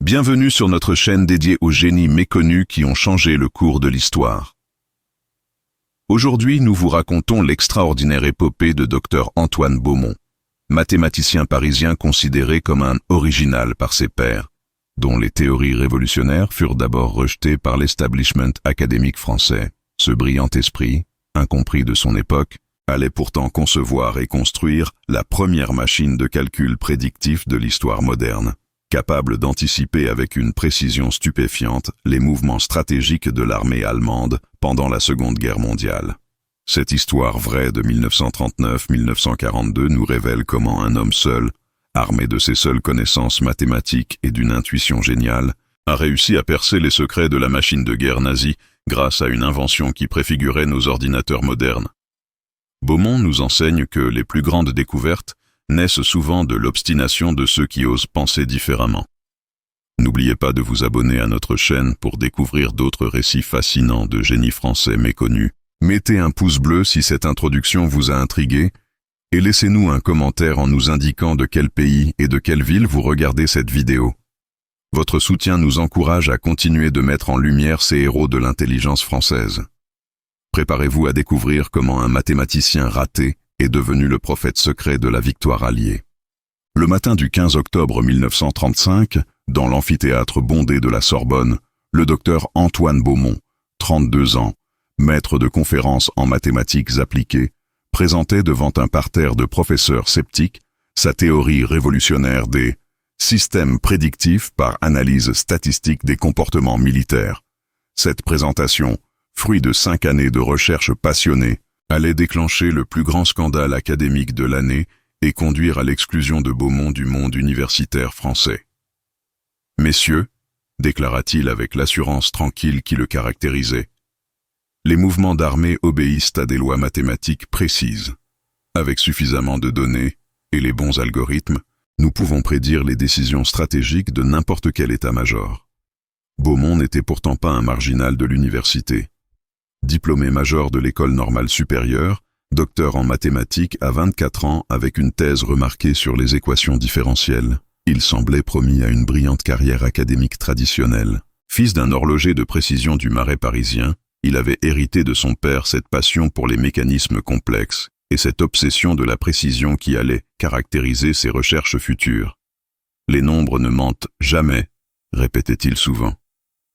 Bienvenue sur notre chaîne dédiée aux génies méconnus qui ont changé le cours de l'histoire. Aujourd'hui, nous vous racontons l'extraordinaire épopée de Dr Antoine Beaumont, mathématicien parisien considéré comme un original par ses pairs, dont les théories révolutionnaires furent d'abord rejetées par l'establishment académique français. Ce brillant esprit, incompris de son époque, allait pourtant concevoir et construire la première machine de calcul prédictif de l'histoire moderne, capable d'anticiper avec une précision stupéfiante les mouvements stratégiques de l'armée allemande pendant la Seconde Guerre mondiale. Cette histoire vraie de 1939-1942 nous révèle comment un homme seul, armé de ses seules connaissances mathématiques et d'une intuition géniale, a réussi à percer les secrets de la machine de guerre nazie grâce à une invention qui préfigurait nos ordinateurs modernes. Beaumont nous enseigne que les plus grandes découvertes naissent souvent de l'obstination de ceux qui osent penser différemment. N'oubliez pas de vous abonner à notre chaîne pour découvrir d'autres récits fascinants de génies français méconnus. Mettez un pouce bleu si cette introduction vous a intrigué et laissez-nous un commentaire en nous indiquant de quel pays et de quelle ville vous regardez cette vidéo. Votre soutien nous encourage à continuer de mettre en lumière ces héros de l'intelligence française. Préparez-vous à découvrir comment un mathématicien raté est devenu le prophète secret de la victoire alliée. Le matin du 15 octobre 1935, dans l'amphithéâtre bondé de la Sorbonne, le docteur Antoine Beaumont, 32 ans, maître de conférences en mathématiques appliquées, présentait devant un parterre de professeurs sceptiques sa théorie révolutionnaire des systèmes prédictifs par analyse statistique des comportements militaires. Cette présentation, fruit de 5 années de recherche passionnée, allait déclencher le plus grand scandale académique de l'année et conduire à l'exclusion de Beaumont du monde universitaire français. « Messieurs, déclara-t-il avec l'assurance tranquille qui le caractérisait, les mouvements d'armée obéissent à des lois mathématiques précises. Avec suffisamment de données et les bons algorithmes, nous pouvons prédire les décisions stratégiques de n'importe quel état-major. » Beaumont n'était pourtant pas un marginal de l'université. Diplômé major de l'école normale supérieure, docteur en mathématiques à 24 ans avec une thèse remarquée sur les équations différentielles, il semblait promis à une brillante carrière académique traditionnelle. Fils d'un horloger de précision du Marais parisien, il avait hérité de son père cette passion pour les mécanismes complexes et cette obsession de la précision qui allait caractériser ses recherches futures. « Les nombres ne mentent jamais », répétait-il souvent.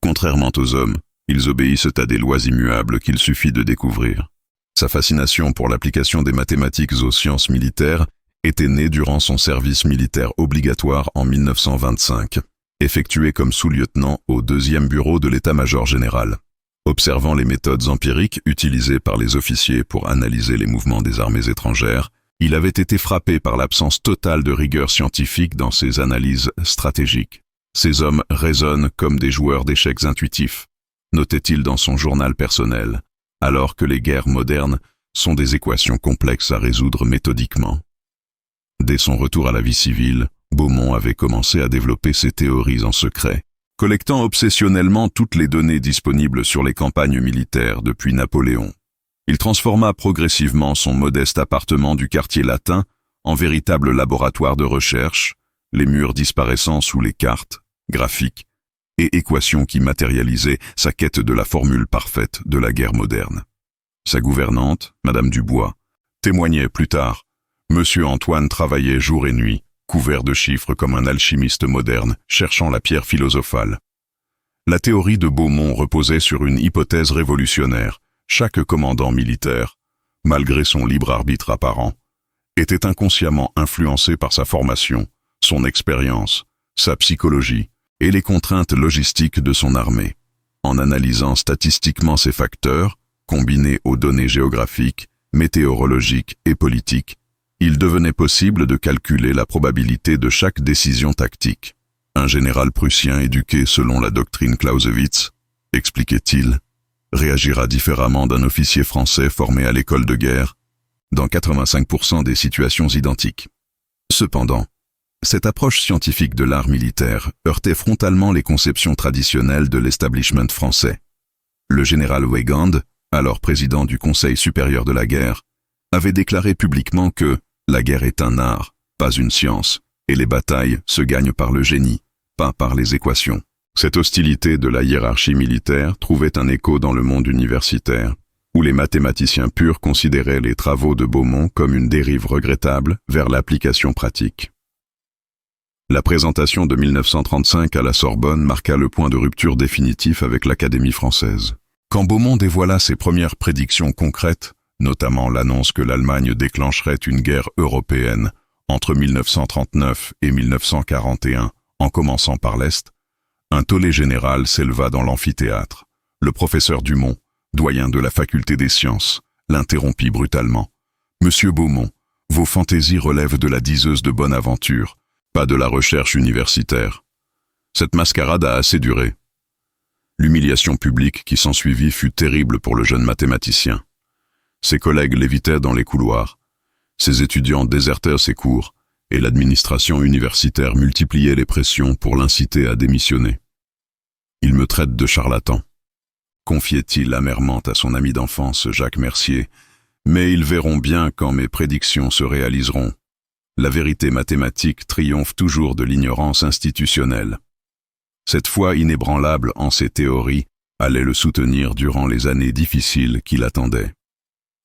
Contrairement aux hommes, ils obéissent à des lois immuables qu'il suffit de découvrir. Sa fascination pour l'application des mathématiques aux sciences militaires était née durant son service militaire obligatoire en 1925, effectué comme sous-lieutenant au 2e bureau de l'état-major général. Observant les méthodes empiriques utilisées par les officiers pour analyser les mouvements des armées étrangères, il avait été frappé par l'absence totale de rigueur scientifique dans ses analyses stratégiques. Ces hommes raisonnent comme des joueurs d'échecs intuitifs, notait-il dans son journal personnel, alors que les guerres modernes sont des équations complexes à résoudre méthodiquement. Dès son retour à la vie civile, Beaumont avait commencé à développer ses théories en secret, collectant obsessionnellement toutes les données disponibles sur les campagnes militaires depuis Napoléon. Il transforma progressivement son modeste appartement du quartier latin en véritable laboratoire de recherche, les murs disparaissant sous les cartes, graphiques et équations qui matérialisaient sa quête de la formule parfaite de la guerre moderne. Sa gouvernante, Madame Dubois, témoignait plus tard « Monsieur Antoine travaillait jour et nuit, couvert de chiffres comme un alchimiste moderne, cherchant la pierre philosophale. » La théorie de Beaumont reposait sur une hypothèse révolutionnaire. Chaque commandant militaire, malgré son libre arbitre apparent, était inconsciemment influencé par sa formation, son expérience, sa psychologie et les contraintes logistiques de son armée. En analysant statistiquement ces facteurs, combinés aux données géographiques, météorologiques et politiques, il devenait possible de calculer la probabilité de chaque décision tactique. Un général prussien éduqué selon la doctrine Clausewitz, expliquait-il, réagira différemment d'un officier français formé à l'école de guerre, dans 85% des situations identiques. Cependant, cette approche scientifique de l'art militaire heurtait frontalement les conceptions traditionnelles de l'establishment français. Le général Weygand, alors président du Conseil supérieur de la guerre, avait déclaré publiquement que « la guerre est un art, pas une science, et les batailles se gagnent par le génie ». pas par les équations. Cette hostilité de la hiérarchie militaire trouvait un écho dans le monde universitaire, où les mathématiciens purs considéraient les travaux de Beaumont comme une dérive regrettable vers l'application pratique. La présentation de 1935 à la Sorbonne marqua le point de rupture définitif avec l'Académie française. Quand Beaumont dévoila ses premières prédictions concrètes, notamment l'annonce que l'Allemagne déclencherait une guerre européenne entre 1939 et 1941, en commençant par l'Est, un tollé général s'éleva dans l'amphithéâtre. Le professeur Dumont, doyen de la faculté des sciences, l'interrompit brutalement. « Monsieur Beaumont, vos fantaisies relèvent de la diseuse de bonne aventure, pas de la recherche universitaire. Cette mascarade a assez duré. » L'humiliation publique qui s'ensuivit fut terrible pour le jeune mathématicien. Ses collègues l'évitaient dans les couloirs, ses étudiants désertèrent ses cours, et l'administration universitaire multipliait les pressions pour l'inciter à démissionner. « Il me traite de charlatan », confiait-il amèrement à son ami d'enfance Jacques Mercier, « mais ils verront bien quand mes prédictions se réaliseront. La vérité mathématique triomphe toujours de l'ignorance institutionnelle. » Cette foi inébranlable en ses théories allait le soutenir durant les années difficiles qui l'attendaient.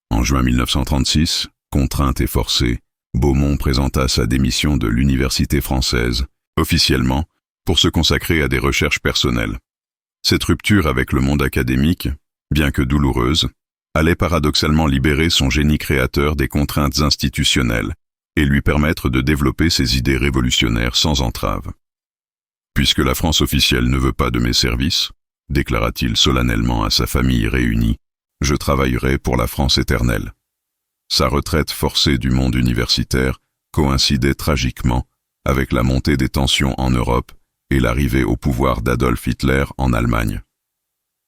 En juin 1936, contrainte et forcée, Beaumont présenta sa démission de l'Université française, officiellement, pour se consacrer à des recherches personnelles. Cette rupture avec le monde académique, bien que douloureuse, allait paradoxalement libérer son génie créateur des contraintes institutionnelles et lui permettre de développer ses idées révolutionnaires sans entrave. « Puisque la France officielle ne veut pas de mes services, déclara-t-il solennellement à sa famille réunie, je travaillerai pour la France éternelle. » Sa retraite forcée du monde universitaire coïncidait tragiquement avec la montée des tensions en Europe et l'arrivée au pouvoir d'Adolf Hitler en Allemagne.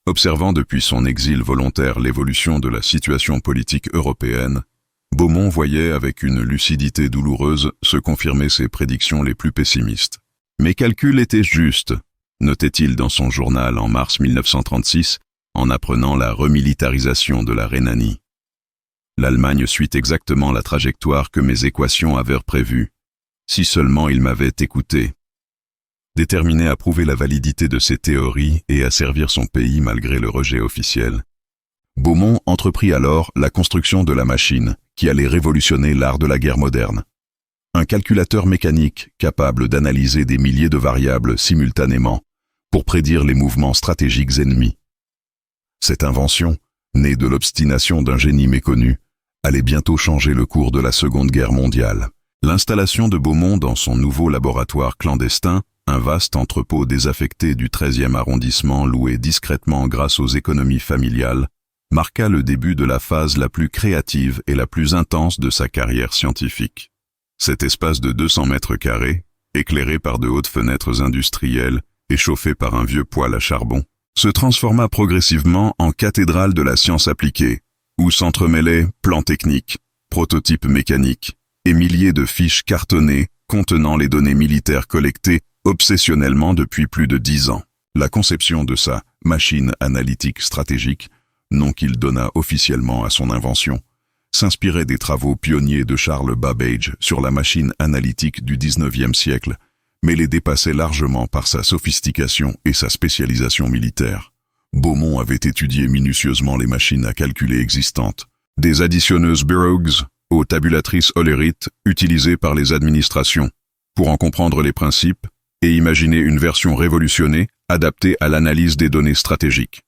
Observant depuis son exil volontaire l'évolution de la situation politique européenne, Beaumont voyait avec une lucidité douloureuse se confirmer ses prédictions les plus pessimistes. « Mes calculs étaient justes », notait-il dans son journal en mars 1936, en apprenant la remilitarisation de la Rhénanie. L'Allemagne suit exactement la trajectoire que mes équations avaient prévue. Si seulement il m'avait écouté. Déterminé à prouver la validité de ses théories et à servir son pays malgré le rejet officiel, Beaumont entreprit alors la construction de la machine qui allait révolutionner l'art de la guerre moderne. Un calculateur mécanique capable d'analyser des milliers de variables simultanément pour prédire les mouvements stratégiques ennemis. Cette invention, née de l'obstination d'un génie méconnu, allait bientôt changer le cours de la Seconde Guerre mondiale. L'installation de Beaumont dans son nouveau laboratoire clandestin, un vaste entrepôt désaffecté du 13e arrondissement loué discrètement grâce aux économies familiales, marqua le début de la phase la plus créative et la plus intense de sa carrière scientifique. Cet espace de 200 mètres carrés, éclairé par de hautes fenêtres industrielles et chauffé par un vieux poêle à charbon, se transforma progressivement en cathédrale de la science appliquée, où s'entremêlaient plans techniques, prototypes mécaniques et milliers de fiches cartonnées contenant les données militaires collectées obsessionnellement depuis plus de 10 ans. La conception de sa « machine analytique stratégique », nom qu'il donna officiellement à son invention, s'inspirait des travaux pionniers de Charles Babbage sur la machine analytique du XIXe siècle, mais les dépassait largement par sa sophistication et sa spécialisation militaire. Beaumont avait étudié minutieusement les machines à calculer existantes, des additionneuses Burroughs aux tabulatrices Hollerith utilisées par les administrations, pour en comprendre les principes et imaginer une version révolutionnée adaptée à l'analyse des données stratégiques.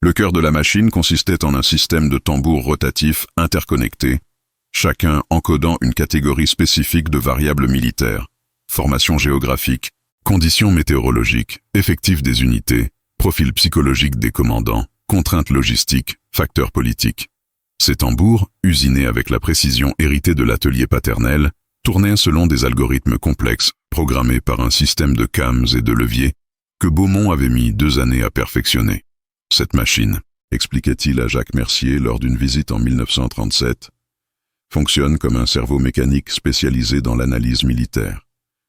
Le cœur de la machine consistait en un système de tambours rotatifs interconnectés, chacun encodant une catégorie spécifique de variables militaires, formation géographique, conditions météorologiques, effectifs des unités, profil psychologique des commandants, contraintes logistiques, facteurs politiques. Ces tambours, usinés avec la précision héritée de l'atelier paternel, tournaient selon des algorithmes complexes, programmés par un système de cams et de leviers, que Beaumont avait mis 2 années à perfectionner. Cette machine, expliquait-il à Jacques Mercier lors d'une visite en 1937, fonctionne comme un cerveau mécanique spécialisé dans l'analyse militaire.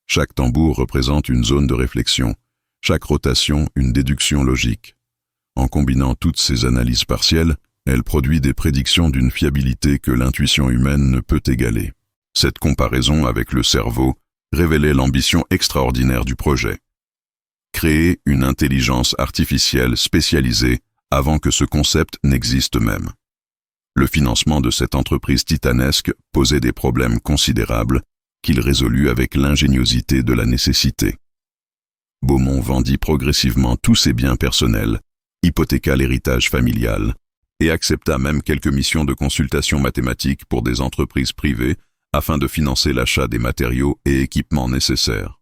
Chaque tambour représente une zone de réflexion, chaque rotation une déduction logique. En combinant toutes ces analyses partielles, elle produit des prédictions d'une fiabilité que l'intuition humaine ne peut égaler. Cette comparaison avec le cerveau révélait l'ambition extraordinaire du projet. créer une intelligence artificielle spécialisée avant que ce concept n'existe même. Le financement de cette entreprise titanesque posait des problèmes considérables qu'il résolut avec l'ingéniosité de la nécessité. Beaumont vendit progressivement tous ses biens personnels, hypothéqua l'héritage familial et accepta même quelques missions de consultation mathématique pour des entreprises privées afin de financer l'achat des matériaux et équipements nécessaires.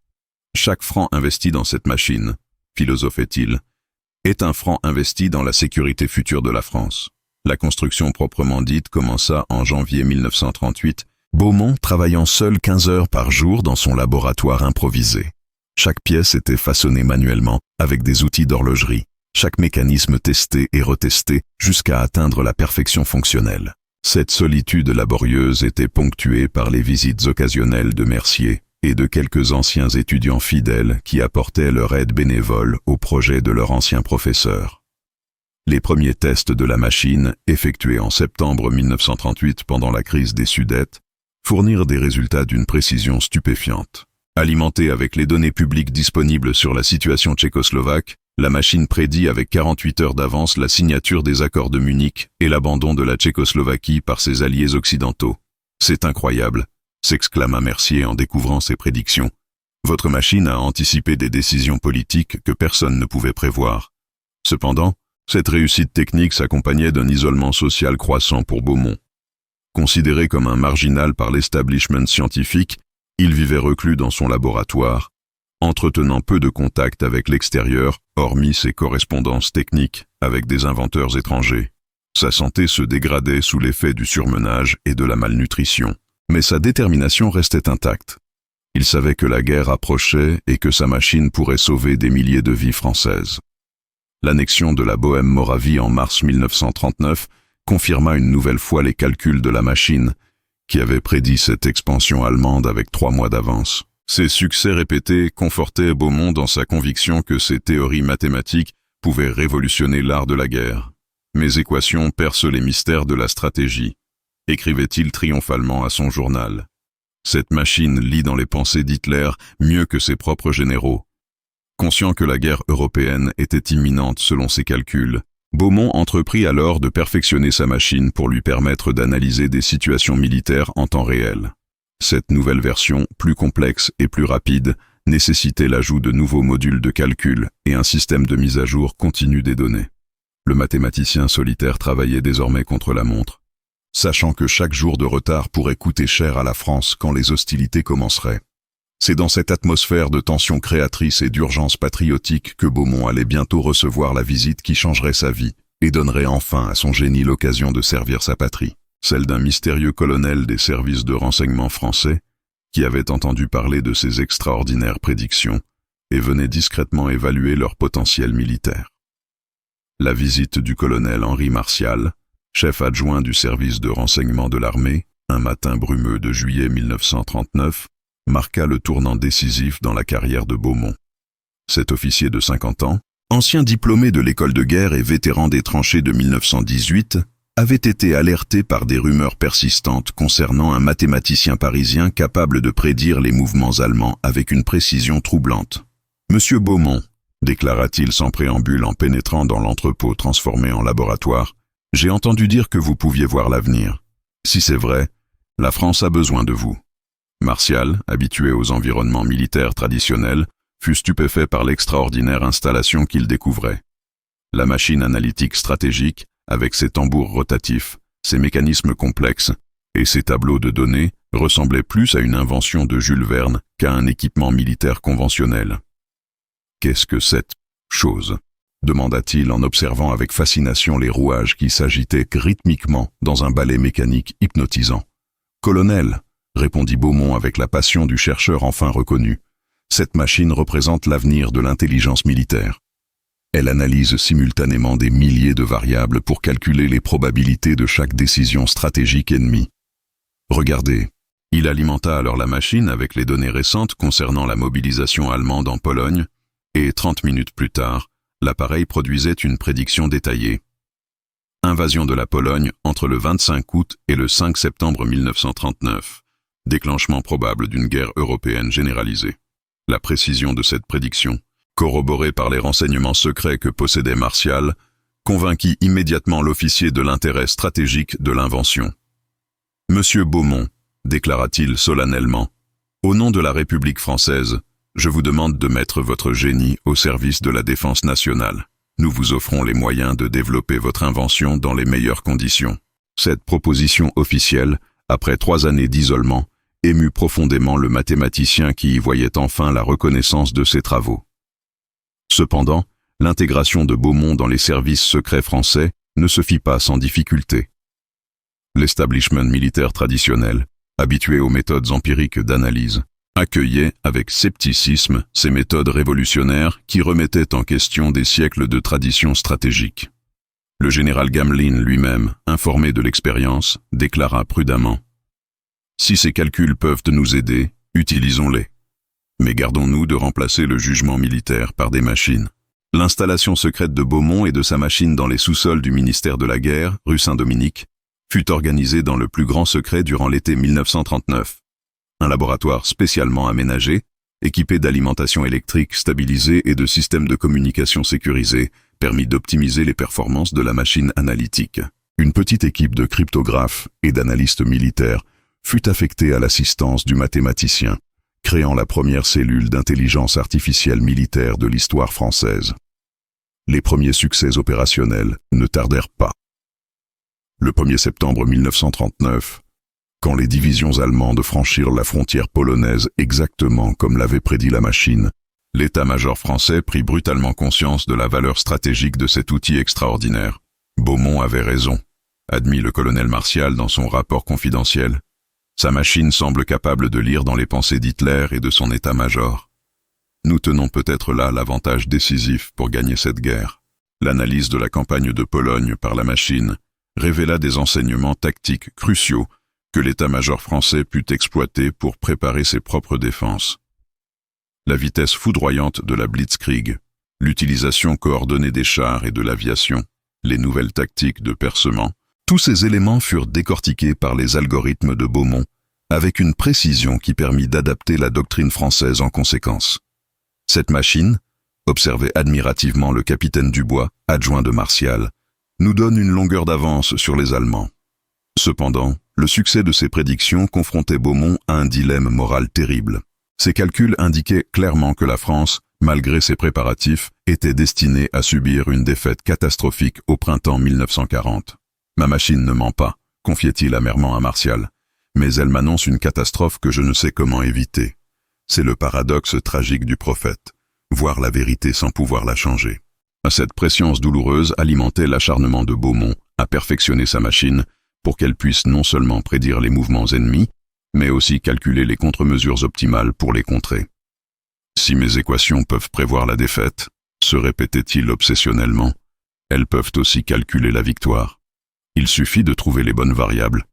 Chaque franc investi dans cette machine, philosophait-il, est un franc investi dans la sécurité future de la France. La construction proprement dite commença en janvier 1938, Beaumont travaillant seul 15 heures par jour dans son laboratoire improvisé. Chaque pièce était façonnée manuellement avec des outils d'horlogerie, chaque mécanisme testé et retesté jusqu'à atteindre la perfection fonctionnelle. Cette solitude laborieuse était ponctuée par les visites occasionnelles de Mercier et de quelques anciens étudiants fidèles qui apportaient leur aide bénévole au projet de leur ancien professeur. Les premiers tests de la machine, effectués en septembre 1938 pendant la crise des Sudètes, fournirent des résultats d'une précision stupéfiante. Alimentée avec les données publiques disponibles sur la situation tchécoslovaque, la machine prédit avec 48 heures d'avance la signature des accords de Munich et l'abandon de la Tchécoslovaquie par ses alliés occidentaux. « C'est incroyable », s'exclama Mercier en découvrant ces prédictions. « Votre machine a anticipé des décisions politiques que personne ne pouvait prévoir. » Cependant, cette réussite technique s'accompagnait d'un isolement social croissant pour Beaumont. Considéré comme un marginal par l'establishment scientifique, il vivait reclus dans son laboratoire, entretenant peu de contact avec l'extérieur, hormis ses correspondances techniques avec des inventeurs étrangers. Sa santé se dégradait sous l'effet du surmenage et de la malnutrition, mais sa détermination restait intacte. Il savait que la guerre approchait et que sa machine pourrait sauver des milliers de vies françaises. L'annexion de la Bohême-Moravie en mars 1939 confirma une nouvelle fois les calculs de la machine, qui avait prédit cette expansion allemande avec 3 mois d'avance. Ces succès répétés confortaient Beaumont dans sa conviction que ses théories mathématiques pouvaient révolutionner l'art de la guerre. « Mes équations percent les mystères de la stratégie », écrivait-il triomphalement à son journal. Cette machine lit dans les pensées d'Hitler mieux que ses propres généraux. Conscient que la guerre européenne était imminente selon ses calculs, Beaumont entreprit alors de perfectionner sa machine pour lui permettre d'analyser des situations militaires en temps réel. Cette nouvelle version, plus complexe et plus rapide, nécessitait l'ajout de nouveaux modules de calcul et un système de mise à jour continu des données. Le mathématicien solitaire travaillait désormais contre la montre, sachant que chaque jour de retard pourrait coûter cher à la France quand les hostilités commenceraient. C'est dans cette atmosphère de tension créatrice et d'urgence patriotique que Beaumont allait bientôt recevoir la visite qui changerait sa vie et donnerait enfin à son génie l'occasion de servir sa patrie, celle d'un mystérieux colonel des services de renseignement français qui avait entendu parler de ses extraordinaires prédictions et venait discrètement évaluer leur potentiel militaire. La visite du colonel Henri Martial, chef adjoint du service de renseignement de l'armée, un matin brumeux de juillet 1939, marqua le tournant décisif dans la carrière de Beaumont. Cet officier de 50 ans, ancien diplômé de l'école de guerre et vétéran des tranchées de 1918, avait été alerté par des rumeurs persistantes concernant un mathématicien parisien capable de prédire les mouvements allemands avec une précision troublante. « Monsieur Beaumont », déclara-t-il sans préambule en pénétrant dans l'entrepôt transformé en laboratoire, « j'ai entendu dire que vous pouviez voir l'avenir. Si c'est vrai, la France a besoin de vous. » Martial, habitué aux environnements militaires traditionnels, fut stupéfait par l'extraordinaire installation qu'il découvrait. La machine analytique stratégique, avec ses tambours rotatifs, ses mécanismes complexes et ses tableaux de données, ressemblait plus à une invention de Jules Verne qu'à un équipement militaire conventionnel. « Qu'est-ce que cette chose ?» demanda-t-il en observant avec fascination les rouages qui s'agitaient rythmiquement dans un ballet mécanique hypnotisant. « Colonel !» répondit Beaumont avec la passion du chercheur enfin reconnu. Cette machine représente l'avenir de l'intelligence militaire. Elle analyse simultanément des milliers de variables pour calculer les probabilités de chaque décision stratégique ennemie. Regardez. Il alimenta alors la machine avec les données récentes concernant la mobilisation allemande en Pologne, et 30 minutes plus tard, l'appareil produisait une prédiction détaillée. Invasion de la Pologne entre le 25 août et le 5 septembre 1939. Déclenchement probable d'une guerre européenne généralisée. La précision de cette prédiction, corroboré par les renseignements secrets que possédait Martial, convainquit immédiatement l'officier de l'intérêt stratégique de l'invention. « Monsieur Beaumont, déclara-t-il solennellement, au nom de la République française, je vous demande de mettre votre génie au service de la défense nationale. Nous vous offrons les moyens de développer votre invention dans les meilleures conditions. » Cette proposition officielle, après 3 années d'isolement, émut profondément le mathématicien qui y voyait enfin la reconnaissance de ses travaux. Cependant, l'intégration de Beaumont dans les services secrets français ne se fit pas sans difficulté. L'establishment militaire traditionnel, habitué aux méthodes empiriques d'analyse, accueillait avec scepticisme ces méthodes révolutionnaires qui remettaient en question des siècles de tradition stratégique. Le général Gamelin lui-même, informé de l'expérience, déclara prudemment « Si ces calculs peuvent nous aider, utilisons-les. Mais gardons-nous de remplacer le jugement militaire par des machines. » L'installation secrète de Beaumont et de sa machine dans les sous-sols du ministère de la Guerre, rue Saint-Dominique, fut organisée dans le plus grand secret durant l'été 1939. Un laboratoire spécialement aménagé, équipé d'alimentation électrique stabilisée et de systèmes de communication sécurisés, permit d'optimiser les performances de la machine analytique. Une petite équipe de cryptographes et d'analystes militaires fut affectée à l'assistance du mathématicien, créant la première cellule d'intelligence artificielle militaire de l'histoire française. Les premiers succès opérationnels ne tardèrent pas. Le 1er septembre 1939, quand les divisions allemandes franchirent la frontière polonaise exactement comme l'avait prédit la machine, l'état-major français prit brutalement conscience de la valeur stratégique de cet outil extraordinaire. Beaumont avait raison, admit le colonel Martial dans son rapport confidentiel. Sa machine semble capable de lire dans les pensées d'Hitler et de son état-major. Nous tenons peut-être là l'avantage décisif pour gagner cette guerre. L'analyse de la campagne de Pologne par la machine révéla des enseignements tactiques cruciaux que l'état-major français put exploiter pour préparer ses propres défenses. La vitesse foudroyante de la Blitzkrieg, l'utilisation coordonnée des chars et de l'aviation, les nouvelles tactiques de percement, tous ces éléments furent décortiqués par les algorithmes de Beaumont, avec une précision qui permit d'adapter la doctrine française en conséquence. Cette machine, observait admirativement le capitaine Dubois, adjoint de Martial, nous donne une longueur d'avance sur les Allemands. Cependant, le succès de ces prédictions confrontait Beaumont à un dilemme moral terrible. Ses calculs indiquaient clairement que la France, malgré ses préparatifs, était destinée à subir une défaite catastrophique au printemps 1940. « Ma machine ne ment pas », confiait-il amèrement à Martial, « mais elle m'annonce une catastrophe que je ne sais comment éviter. C'est le paradoxe tragique du prophète, voir la vérité sans pouvoir la changer. » Cette prescience douloureuse alimentait l'acharnement de Beaumont à perfectionner sa machine pour qu'elle puisse non seulement prédire les mouvements ennemis, mais aussi calculer les contre-mesures optimales pour les contrer. « Si mes équations peuvent prévoir la défaite, se répétait-il obsessionnellement, elles peuvent aussi calculer la victoire. Il suffit de trouver les bonnes variables. »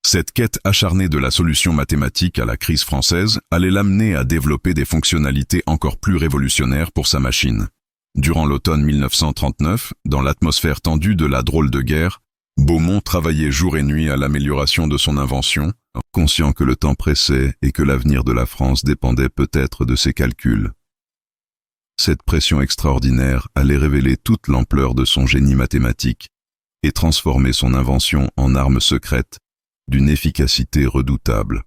Cette quête acharnée de la solution mathématique à la crise française allait l'amener à développer des fonctionnalités encore plus révolutionnaires pour sa machine. Durant l'automne 1939, dans l'atmosphère tendue de la drôle de guerre, Beaumont travaillait jour et nuit à l'amélioration de son invention, conscient que le temps pressait et que l'avenir de la France dépendait peut-être de ses calculs. Cette pression extraordinaire allait révéler toute l'ampleur de son génie mathématique et transformer son invention en arme secrète d'une efficacité redoutable.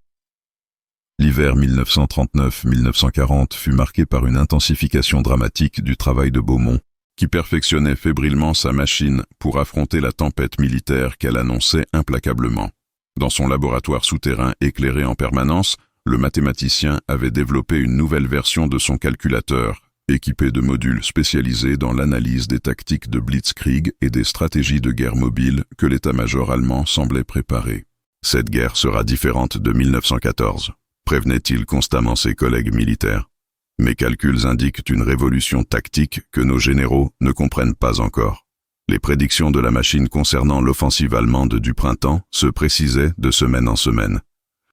L'hiver 1939-1940 fut marqué par une intensification dramatique du travail de Beaumont, qui perfectionnait fébrilement sa machine pour affronter la tempête militaire qu'elle annonçait implacablement. Dans son laboratoire souterrain éclairé en permanence, le mathématicien avait développé une nouvelle version de son calculateur, équipé de modules spécialisés dans l'analyse des tactiques de Blitzkrieg et des stratégies de guerre mobile que l'état-major allemand semblait préparer. Cette guerre sera différente de 1914, prévenait-il constamment ses collègues militaires. Mes calculs indiquent une révolution tactique que nos généraux ne comprennent pas encore. Les prédictions de la machine concernant l'offensive allemande du printemps se précisaient de semaine en semaine,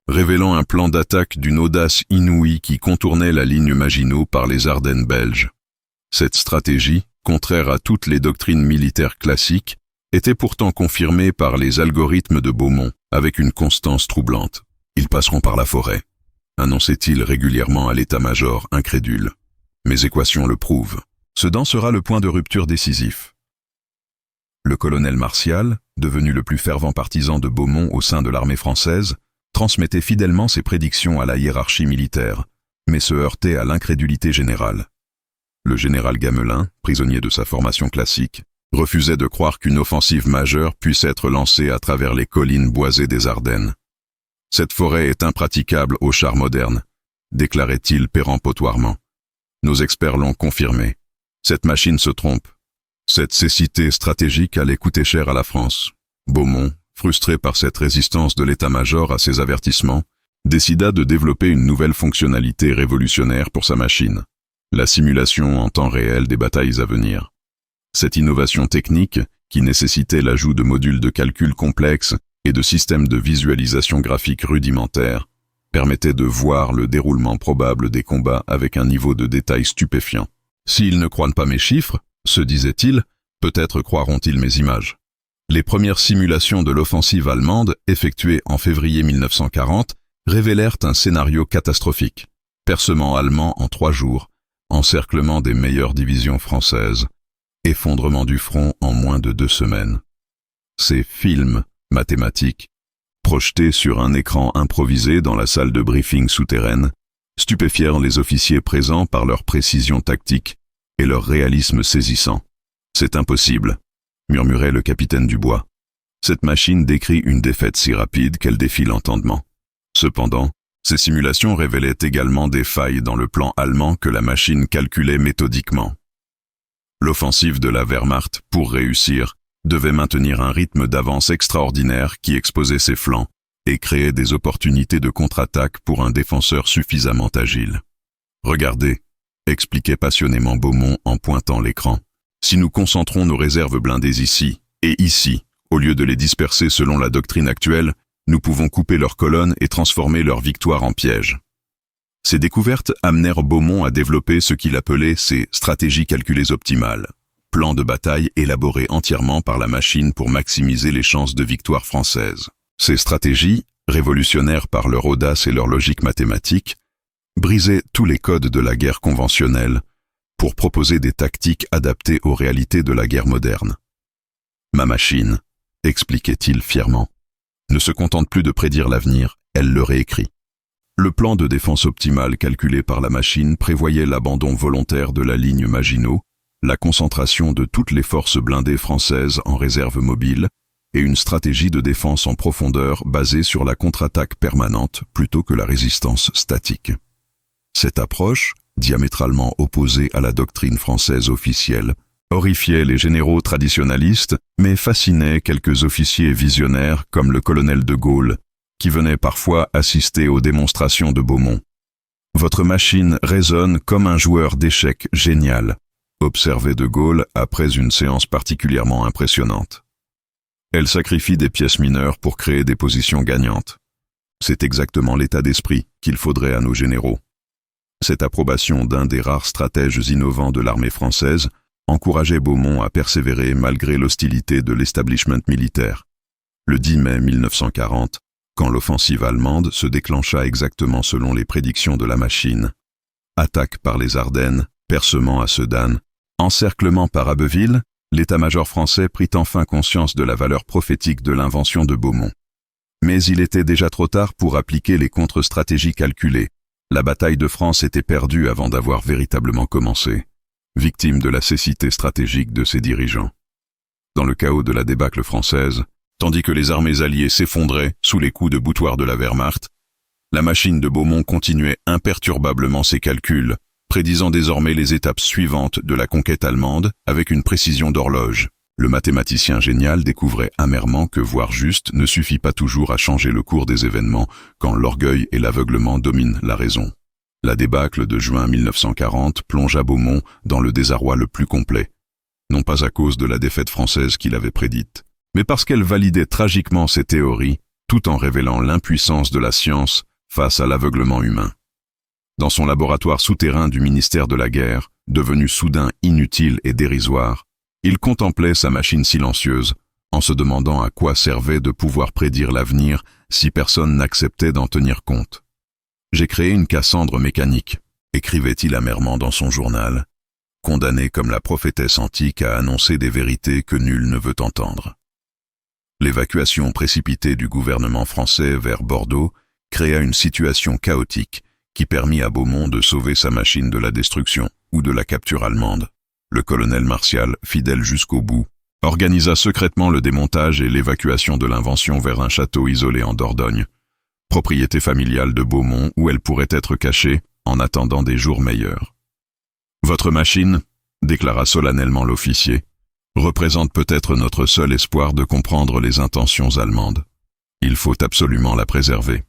révélant un plan d'attaque d'une audace inouïe qui contournait la ligne Maginot par les Ardennes belges. Cette stratégie, contraire à toutes les doctrines militaires classiques, était pourtant confirmée par les algorithmes de Beaumont avec une constance troublante. Ils passeront par la forêt, annonçait-il régulièrement à l'état-major incrédule. Mes équations le prouvent. Sedan sera le point de rupture décisif. Le colonel Martial, devenu le plus fervent partisan de Beaumont au sein de l'armée française, transmettait fidèlement ses prédictions à la hiérarchie militaire, mais se heurtait à l'incrédulité générale. Le général Gamelin, prisonnier de sa formation classique, refusait de croire qu'une offensive majeure puisse être lancée à travers les collines boisées des Ardennes. « Cette forêt est impraticable aux chars modernes », déclarait-il péremptoirement. Nos experts l'ont confirmé. Cette machine se trompe. Cette cécité stratégique allait coûter cher à la France. Beaumont, frustré par cette résistance de l'état-major à ses avertissements, décida de développer une nouvelle fonctionnalité révolutionnaire pour sa machine, la simulation en temps réel des batailles à venir. Cette innovation technique, qui nécessitait l'ajout de modules de calcul complexes et de systèmes de visualisation graphique rudimentaires, permettait de voir le déroulement probable des combats avec un niveau de détail stupéfiant. S'ils ne croient pas mes chiffres, se disait-il, peut-être croiront-ils mes images. Les premières simulations de l'offensive allemande, effectuées en février 1940, révélèrent un scénario catastrophique. Percement allemand en 3 jours, encerclement des meilleures divisions françaises, effondrement du front en moins de 2 semaines. Ces films mathématiques, projetés sur un écran improvisé dans la salle de briefing souterraine, stupéfièrent les officiers présents par leur précision tactique et leur réalisme saisissant. « C'est impossible », murmurait le capitaine Dubois. Cette machine décrit une défaite si rapide qu'elle défie l'entendement. Cependant, ces simulations révélaient également des failles dans le plan allemand que la machine calculait méthodiquement. L'offensive de la Wehrmacht, pour réussir, devait maintenir un rythme d'avance extraordinaire qui exposait ses flancs et créait des opportunités de contre-attaque pour un défenseur suffisamment agile. « Regardez », expliquait passionnément Beaumont en pointant l'écran. « Si nous concentrons nos réserves blindées ici et ici, au lieu de les disperser selon la doctrine actuelle, nous pouvons couper leurs colonnes et transformer leur victoire en piège. » Ces découvertes amenèrent Beaumont à développer ce qu'il appelait ses stratégies calculées optimales, plans de bataille élaborés entièrement par la machine pour maximiser les chances de victoire française. Ces stratégies, révolutionnaires par leur audace et leur logique mathématique, brisaient tous les codes de la guerre conventionnelle pour proposer des tactiques adaptées aux réalités de la guerre moderne. « Ma machine », expliquait-il fièrement, ne se contente plus de prédire l'avenir, elle le réécrit. Le plan de défense optimale calculé par la machine prévoyait l'abandon volontaire de la ligne Maginot, la concentration de toutes les forces blindées françaises en réserve mobile et une stratégie de défense en profondeur basée sur la contre-attaque permanente plutôt que la résistance statique. Cette approche, diamétralement opposée à la doctrine française officielle, horrifiait les généraux traditionalistes, mais fascinait quelques officiers visionnaires comme le colonel de Gaulle, qui venait parfois assister aux démonstrations de Beaumont. « Votre machine résonne comme un joueur d'échecs génial », observait de Gaulle après une séance particulièrement impressionnante. Elle sacrifie des pièces mineures pour créer des positions gagnantes. C'est exactement l'état d'esprit qu'il faudrait à nos généraux. Cette approbation d'un des rares stratèges innovants de l'armée française encourageait Beaumont à persévérer malgré l'hostilité de l'establishment militaire. Le 10 mai 1940, quand l'offensive allemande se déclencha exactement selon les prédictions de la machine, attaque par les Ardennes, percement à Sedan, encerclement par Abbeville, l'état-major français prit enfin conscience de la valeur prophétique de l'invention de Beaumont. Mais il était déjà trop tard pour appliquer les contre-stratégies calculées. La bataille de France était perdue avant d'avoir véritablement commencé, victime de la cécité stratégique de ses dirigeants. Dans le chaos de la débâcle française, tandis que les armées alliées s'effondraient sous les coups de boutoir de la Wehrmacht, la machine de Beaumont continuait imperturbablement ses calculs, prédisant désormais les étapes suivantes de la conquête allemande avec une précision d'horloge. Le mathématicien génial découvrait amèrement que voir juste ne suffit pas toujours à changer le cours des événements quand l'orgueil et l'aveuglement dominent la raison. La débâcle de juin 1940 plongea Beaumont dans le désarroi le plus complet, non pas à cause de la défaite française qu'il avait prédite, mais parce qu'elle validait tragiquement ses théories tout en révélant l'impuissance de la science face à l'aveuglement humain. Dans son laboratoire souterrain du ministère de la Guerre, devenu soudain inutile et dérisoire, il contemplait sa machine silencieuse, en se demandant à quoi servait de pouvoir prédire l'avenir si personne n'acceptait d'en tenir compte. « J'ai créé une Cassandre mécanique », écrivait-il amèrement dans son journal, condamné comme la prophétesse antique à annoncer des vérités que nul ne veut entendre. L'évacuation précipitée du gouvernement français vers Bordeaux créa une situation chaotique qui permit à Beaumont de sauver sa machine de la destruction ou de la capture allemande. Le colonel Martial, fidèle jusqu'au bout, organisa secrètement le démontage et l'évacuation de l'invention vers un château isolé en Dordogne, propriété familiale de Beaumont où elle pourrait être cachée en attendant des jours meilleurs. « Votre machine, déclara solennellement l'officier, représente peut-être notre seul espoir de comprendre les intentions allemandes. Il faut absolument la préserver. »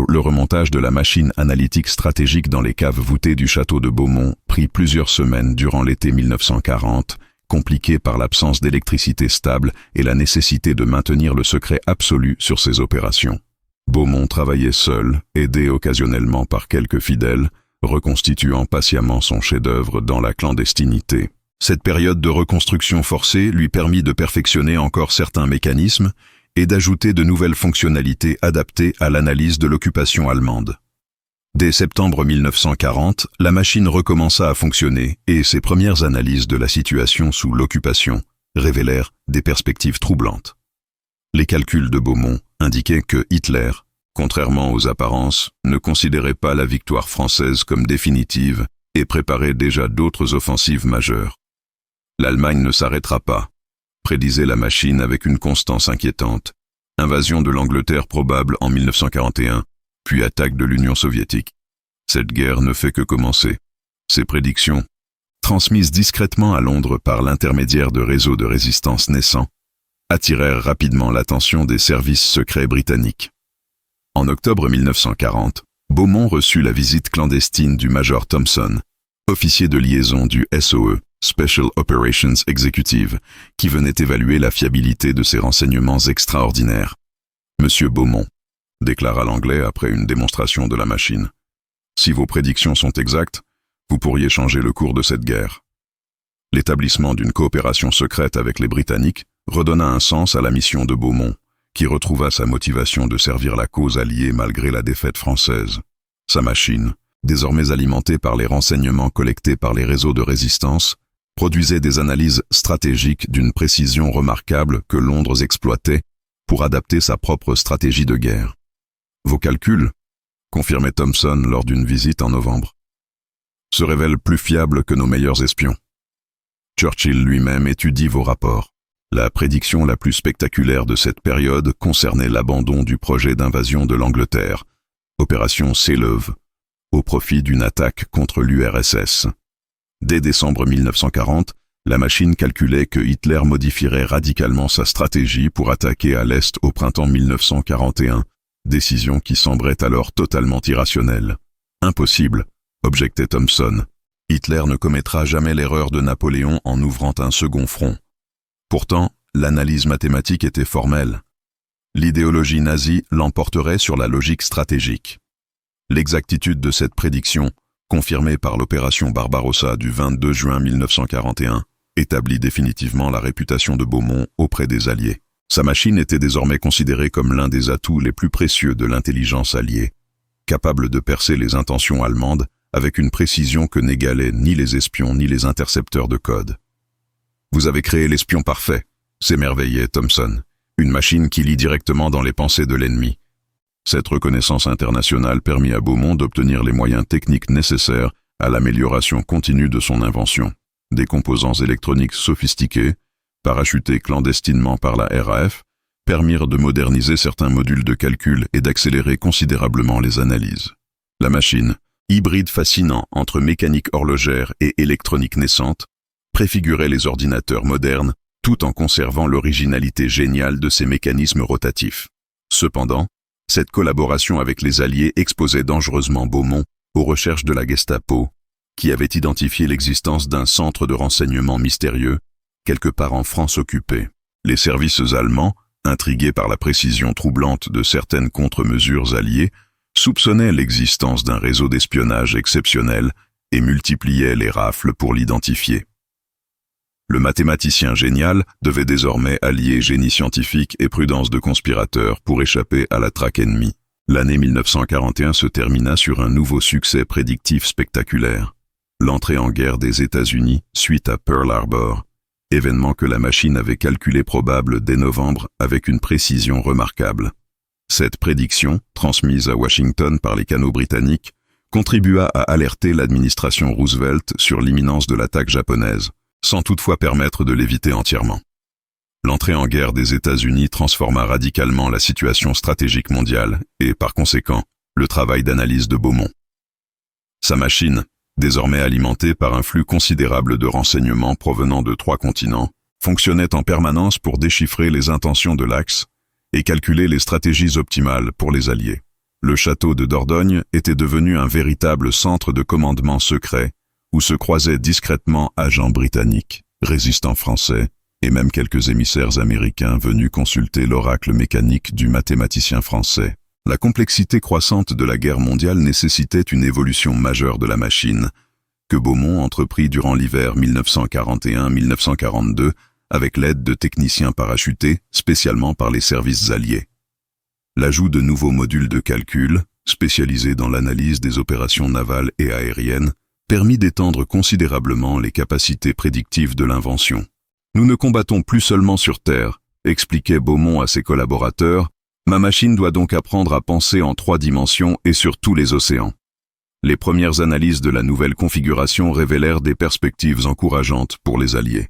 Le remontage de la machine analytique stratégique dans les caves voûtées du château de Beaumont prit plusieurs semaines durant l'été 1940, compliqué par l'absence d'électricité stable et la nécessité de maintenir le secret absolu sur ses opérations. Beaumont travaillait seul, aidé occasionnellement par quelques fidèles, reconstituant patiemment son chef-d'œuvre dans la clandestinité. Cette période de reconstruction forcée lui permit de perfectionner encore certains mécanismes et d'ajouter de nouvelles fonctionnalités adaptées à l'analyse de l'occupation allemande. Dès septembre 1940, la machine recommença à fonctionner et ses premières analyses de la situation sous l'occupation révélèrent des perspectives troublantes. Les calculs de Beaumont indiquaient que Hitler, contrairement aux apparences, ne considérait pas la victoire française comme définitive et préparait déjà d'autres offensives majeures. L'Allemagne ne s'arrêtera pas, prédisait la machine avec une constance inquiétante. Invasion de l'Angleterre probable en 1941, puis attaque de l'Union soviétique. Cette guerre ne fait que commencer. Ces prédictions, transmises discrètement à Londres par l'intermédiaire de réseaux de résistance naissants, attirèrent rapidement l'attention des services secrets britanniques. En octobre 1940, Beaumont reçut la visite clandestine du Major Thompson, officier de liaison du SOE, Special Operations Executive, qui venait évaluer la fiabilité de ses renseignements extraordinaires. « Monsieur Beaumont », déclara l'Anglais après une démonstration de la machine, « si vos prédictions sont exactes, vous pourriez changer le cours de cette guerre. » L'établissement d'une coopération secrète avec les Britanniques redonna un sens à la mission de Beaumont, qui retrouva sa motivation de servir la cause alliée malgré la défaite française. Sa machine, désormais alimentée par les renseignements collectés par les réseaux de résistance, produisait des analyses stratégiques d'une précision remarquable que Londres exploitait pour adapter sa propre stratégie de guerre. « Vos calculs, » confirmait Thompson lors d'une visite en novembre, « se révèlent plus fiables que nos meilleurs espions. Churchill lui-même étudie vos rapports. » La prédiction la plus spectaculaire de cette période concernait l'abandon du projet d'invasion de l'Angleterre, opération Seelöwe, au profit d'une attaque contre l'URSS. Dès décembre 1940, la machine calculait que Hitler modifierait radicalement sa stratégie pour attaquer à l'Est au printemps 1941, décision qui sembrait alors totalement irrationnelle. « Impossible », objectait Thompson. « Hitler ne commettra jamais l'erreur de Napoléon en ouvrant un second front. » Pourtant, l'analyse mathématique était formelle. L'idéologie nazie l'emporterait sur la logique stratégique. L'exactitude de cette prédiction, confirmée par l'opération Barbarossa du 22 juin 1941, établit définitivement la réputation de Beaumont auprès des Alliés. Sa machine était désormais considérée comme l'un des atouts les plus précieux de l'intelligence alliée, capable de percer les intentions allemandes avec une précision que n'égalaient ni les espions ni les intercepteurs de code. « Vous avez créé l'espion parfait », s'émerveillait Thompson, une machine qui lit directement dans les pensées de l'ennemi. Cette reconnaissance internationale permit à Beaumont d'obtenir les moyens techniques nécessaires à l'amélioration continue de son invention. Des composants électroniques sophistiqués, parachutés clandestinement par la RAF, permirent de moderniser certains modules de calcul et d'accélérer considérablement les analyses. La machine, hybride fascinant entre mécanique horlogère et électronique naissante, préfigurait les ordinateurs modernes tout en conservant l'originalité géniale de ses mécanismes rotatifs. Cependant, cette collaboration avec les Alliés exposait dangereusement Beaumont aux recherches de la Gestapo, qui avait identifié l'existence d'un centre de renseignement mystérieux quelque part en France occupée. Les services allemands, intrigués par la précision troublante de certaines contre-mesures alliées, soupçonnaient l'existence d'un réseau d'espionnage exceptionnel et multipliaient les rafles pour l'identifier. Le mathématicien génial devait désormais allier génie scientifique et prudence de conspirateur pour échapper à la traque ennemie. L'année 1941 se termina sur un nouveau succès prédictif spectaculaire. L'entrée en guerre des États-Unis suite à Pearl Harbor, événement que la machine avait calculé probable dès novembre avec une précision remarquable. Cette prédiction, transmise à Washington par les canaux britanniques, contribua à alerter l'administration Roosevelt sur l'imminence de l'attaque japonaise, sans toutefois permettre de l'éviter entièrement. L'entrée en guerre des États-Unis transforma radicalement la situation stratégique mondiale et, par conséquent, le travail d'analyse de Beaumont. Sa machine, désormais alimentée par un flux considérable de renseignements provenant de 3 continents, fonctionnait en permanence pour déchiffrer les intentions de l'Axe et calculer les stratégies optimales pour les Alliés. Le château de Dordogne était devenu un véritable centre de commandement secret où se croisaient discrètement agents britanniques, résistants français et même quelques émissaires américains venus consulter l'oracle mécanique du mathématicien français. La complexité croissante de la guerre mondiale nécessitait une évolution majeure de la machine, que Beaumont entreprit durant l'hiver 1941-1942 avec l'aide de techniciens parachutés, spécialement par les services alliés. L'ajout de nouveaux modules de calcul, spécialisés dans l'analyse des opérations navales et aériennes, permit d'étendre considérablement les capacités prédictives de l'invention. Nous ne combattons plus seulement sur Terre, expliquait Beaumont à ses collaborateurs, ma machine doit donc apprendre à penser en 3 dimensions et sur tous les océans. Les premières analyses de la nouvelle configuration révélèrent des perspectives encourageantes pour les Alliés.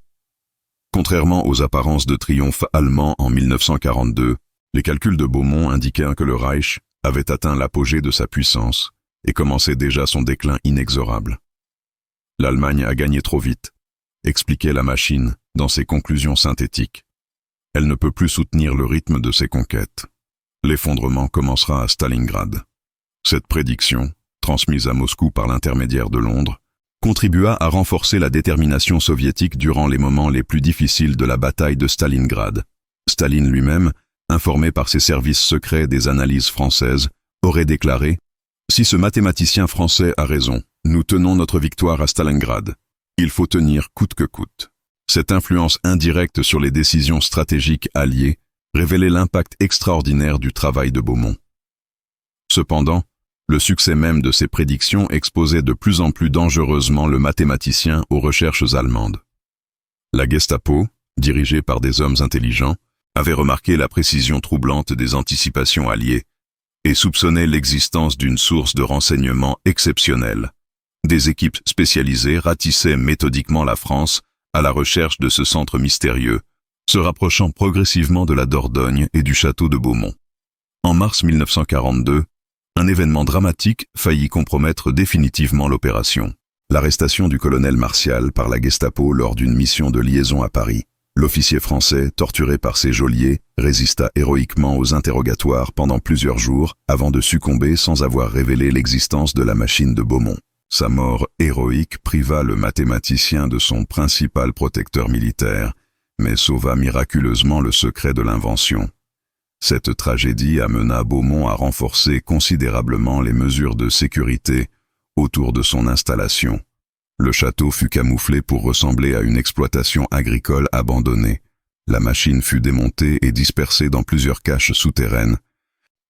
Contrairement aux apparences de triomphe allemand en 1942, les calculs de Beaumont indiquaient que le Reich avait atteint l'apogée de sa puissance et commençait déjà son déclin inexorable. L'Allemagne a gagné trop vite, expliquait la machine dans ses conclusions synthétiques. Elle ne peut plus soutenir le rythme de ses conquêtes. L'effondrement commencera à Stalingrad. Cette prédiction, transmise à Moscou par l'intermédiaire de Londres, contribua à renforcer la détermination soviétique durant les moments les plus difficiles de la bataille de Stalingrad. Staline lui-même, informé par ses services secrets des analyses françaises, aurait déclaré « Si ce mathématicien français a raison, nous tenons notre victoire à Stalingrad. Il faut tenir coûte que coûte. » Cette influence indirecte sur les décisions stratégiques alliées révélait l'impact extraordinaire du travail de Beaumont. Cependant, le succès même de ces prédictions exposait de plus en plus dangereusement le mathématicien aux recherches allemandes. La Gestapo, dirigée par des hommes intelligents, avait remarqué la précision troublante des anticipations alliées et soupçonnait l'existence d'une source de renseignements exceptionnelle. Des équipes spécialisées ratissaient méthodiquement la France à la recherche de ce centre mystérieux, se rapprochant progressivement de la Dordogne et du château de Beaumont. En mars 1942, un événement dramatique faillit compromettre définitivement l'opération. L'arrestation du colonel Martial par la Gestapo lors d'une mission de liaison à Paris. L'officier français, torturé par ses geôliers, résista héroïquement aux interrogatoires pendant plusieurs jours avant de succomber sans avoir révélé l'existence de la machine de Beaumont. Sa mort héroïque priva le mathématicien de son principal protecteur militaire, mais sauva miraculeusement le secret de l'invention. Cette tragédie amena Beaumont à renforcer considérablement les mesures de sécurité autour de son installation. Le château fut camouflé pour ressembler à une exploitation agricole abandonnée. La machine fut démontée et dispersée dans plusieurs caches souterraines,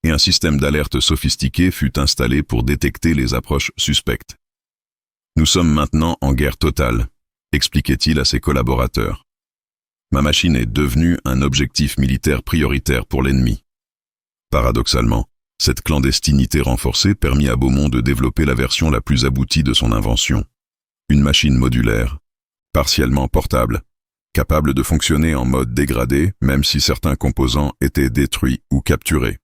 et un système d'alerte sophistiqué fut installé pour détecter les approches suspectes. Nous sommes maintenant en guerre totale, expliquait-il à ses collaborateurs. Ma machine est devenue un objectif militaire prioritaire pour l'ennemi. Paradoxalement, cette clandestinité renforcée permit à Beaumont de développer la version la plus aboutie de son invention. Une machine modulaire, partiellement portable, capable de fonctionner en mode dégradé même si certains composants étaient détruits ou capturés.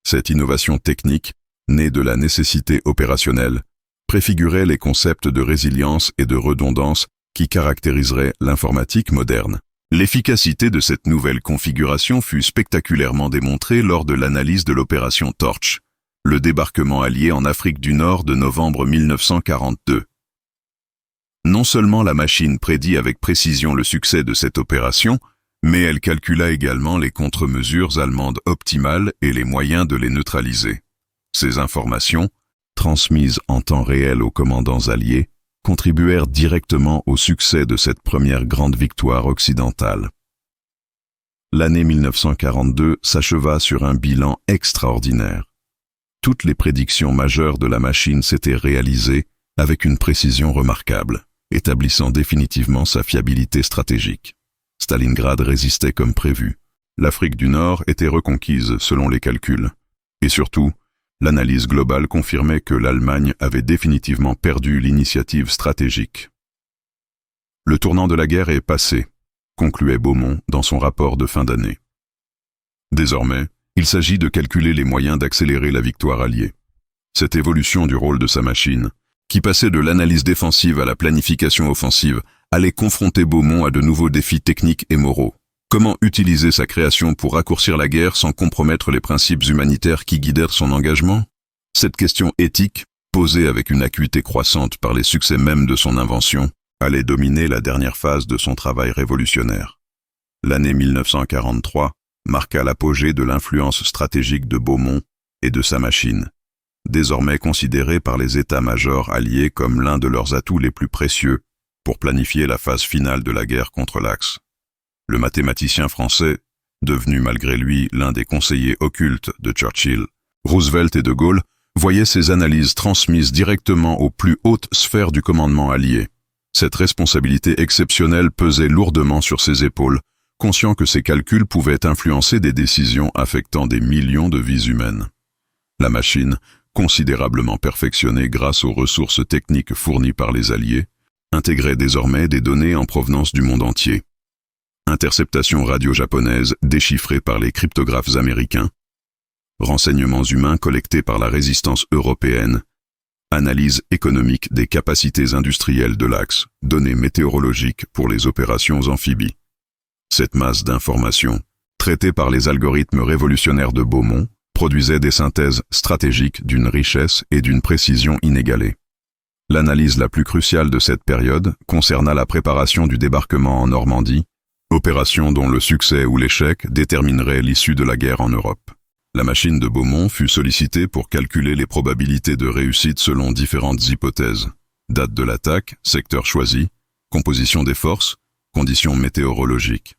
Cette innovation technique, née de la nécessité opérationnelle, préfigurait les concepts de résilience et de redondance qui caractériseraient l'informatique moderne. L'efficacité de cette nouvelle configuration fut spectaculairement démontrée lors de l'analyse de l'opération Torch, le débarquement allié en Afrique du Nord de novembre 1942. Non seulement la machine prédit avec précision le succès de cette opération, mais elle calcula également les contre-mesures allemandes optimales et les moyens de les neutraliser. Ces informations, transmises en temps réel aux commandants alliés, contribuèrent directement au succès de cette première grande victoire occidentale. L'année 1942 s'acheva sur un bilan extraordinaire. Toutes les prédictions majeures de la machine s'étaient réalisées avec une précision remarquable, établissant définitivement sa fiabilité stratégique. Stalingrad résistait comme prévu. L'Afrique du Nord était reconquise selon les calculs. Et surtout, l'analyse globale confirmait que l'Allemagne avait définitivement perdu l'initiative stratégique. Le tournant de la guerre est passé, concluait Beaumont dans son rapport de fin d'année. Désormais, il s'agit de calculer les moyens d'accélérer la victoire alliée. Cette évolution du rôle de sa machine, qui passait de l'analyse défensive à la planification offensive, allait confronter Beaumont à de nouveaux défis techniques et moraux. Comment utiliser sa création pour raccourcir la guerre sans compromettre les principes humanitaires qui guidèrent son engagement? Cette question éthique, posée avec une acuité croissante par les succès mêmes de son invention, allait dominer la dernière phase de son travail révolutionnaire. L'année 1943 marqua l'apogée de l'influence stratégique de Beaumont et de sa machine, désormais considérée par les états-majors alliés comme l'un de leurs atouts les plus précieux pour planifier la phase finale de la guerre contre l'Axe. Le mathématicien français, devenu malgré lui l'un des conseillers occultes de Churchill, Roosevelt et de Gaulle, voyait ses analyses transmises directement aux plus hautes sphères du commandement allié. Cette responsabilité exceptionnelle pesait lourdement sur ses épaules, conscient que ses calculs pouvaient influencer des décisions affectant des millions de vies humaines. La machine, considérablement perfectionnée grâce aux ressources techniques fournies par les Alliés, intégrait désormais des données en provenance du monde entier. Interceptations radio japonaises déchiffrées par les cryptographes américains, renseignements humains collectés par la résistance européenne, analyse économique des capacités industrielles de l'Axe, données météorologiques pour les opérations amphibies. Cette masse d'informations, traitée par les algorithmes révolutionnaires de Beaumont, produisait des synthèses stratégiques d'une richesse et d'une précision inégalées. L'analyse la plus cruciale de cette période concerna la préparation du débarquement en Normandie, opération dont le succès ou l'échec déterminerait l'issue de la guerre en Europe. La machine de Beaumont fut sollicitée pour calculer les probabilités de réussite selon différentes hypothèses. Date de l'attaque, secteur choisi, composition des forces, conditions météorologiques.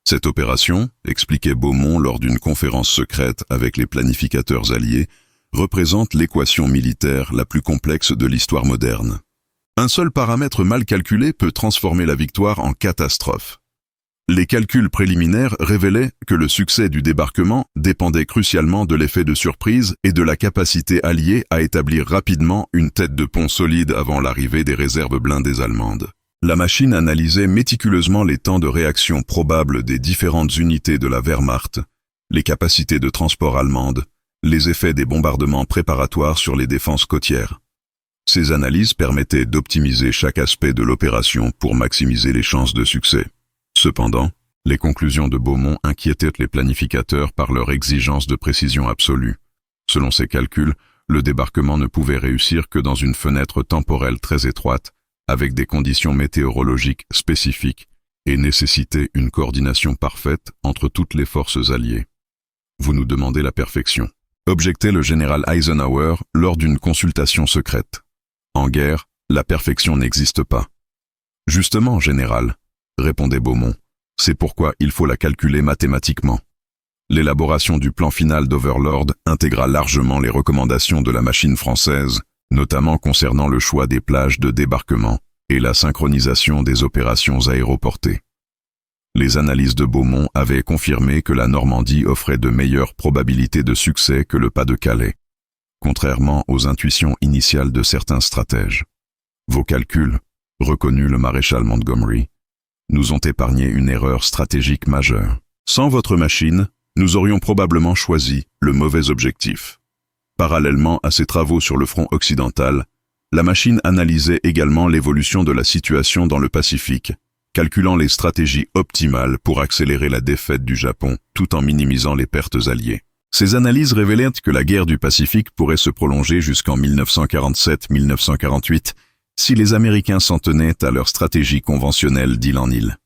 Cette opération, expliquait Beaumont lors d'une conférence secrète avec les planificateurs alliés, représente l'équation militaire la plus complexe de l'histoire moderne. Un seul paramètre mal calculé peut transformer la victoire en catastrophe. Les calculs préliminaires révélaient que le succès du débarquement dépendait crucialement de l'effet de surprise et de la capacité alliée à établir rapidement une tête de pont solide avant l'arrivée des réserves blindées allemandes. La machine analysait méticuleusement les temps de réaction probables des différentes unités de la Wehrmacht, les capacités de transport allemandes, les effets des bombardements préparatoires sur les défenses côtières. Ces analyses permettaient d'optimiser chaque aspect de l'opération pour maximiser les chances de succès. Cependant, les conclusions de Beaumont inquiétaient les planificateurs par leur exigence de précision absolue. Selon ses calculs, le débarquement ne pouvait réussir que dans une fenêtre temporelle très étroite, avec des conditions météorologiques spécifiques, et nécessitait une coordination parfaite entre toutes les forces alliées. Vous nous demandez la perfection, objectait le général Eisenhower lors d'une consultation secrète. En guerre, la perfection n'existe pas. Justement, général, répondait Beaumont, c'est pourquoi il faut la calculer mathématiquement. L'élaboration du plan final d'Overlord intégra largement les recommandations de la machine française, notamment concernant le choix des plages de débarquement et la synchronisation des opérations aéroportées. Les analyses de Beaumont avaient confirmé que la Normandie offrait de meilleures probabilités de succès que le Pas-de-Calais, contrairement aux intuitions initiales de certains stratèges. Vos calculs, reconnut le maréchal Montgomery, nous ont épargné une erreur stratégique majeure. Sans votre machine, nous aurions probablement choisi le mauvais objectif. Parallèlement à ses travaux sur le front occidental, la machine analysait également l'évolution de la situation dans le Pacifique, calculant les stratégies optimales pour accélérer la défaite du Japon tout en minimisant les pertes alliées. Ces analyses révélaient que la guerre du Pacifique pourrait se prolonger jusqu'en 1947-1948 si les Américains s'en tenaient à leur stratégie conventionnelle d'île en île.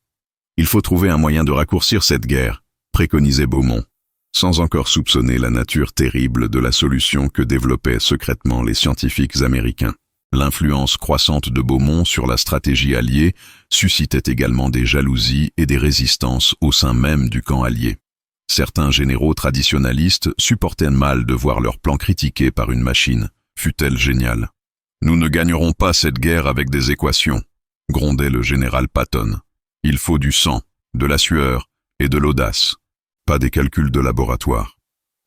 Il faut trouver un moyen de raccourcir cette guerre, préconisait Beaumont, sans encore soupçonner la nature terrible de la solution que développaient secrètement les scientifiques américains. L'influence croissante de Beaumont sur la stratégie alliée suscitait également des jalousies et des résistances au sein même du camp allié. Certains généraux traditionalistes supportaient mal de voir leur plan critiqué par une machine, fût-elle géniale. « Nous ne gagnerons pas cette guerre avec des équations », grondait le général Patton. « Il faut du sang, de la sueur et de l'audace, pas des calculs de laboratoire. »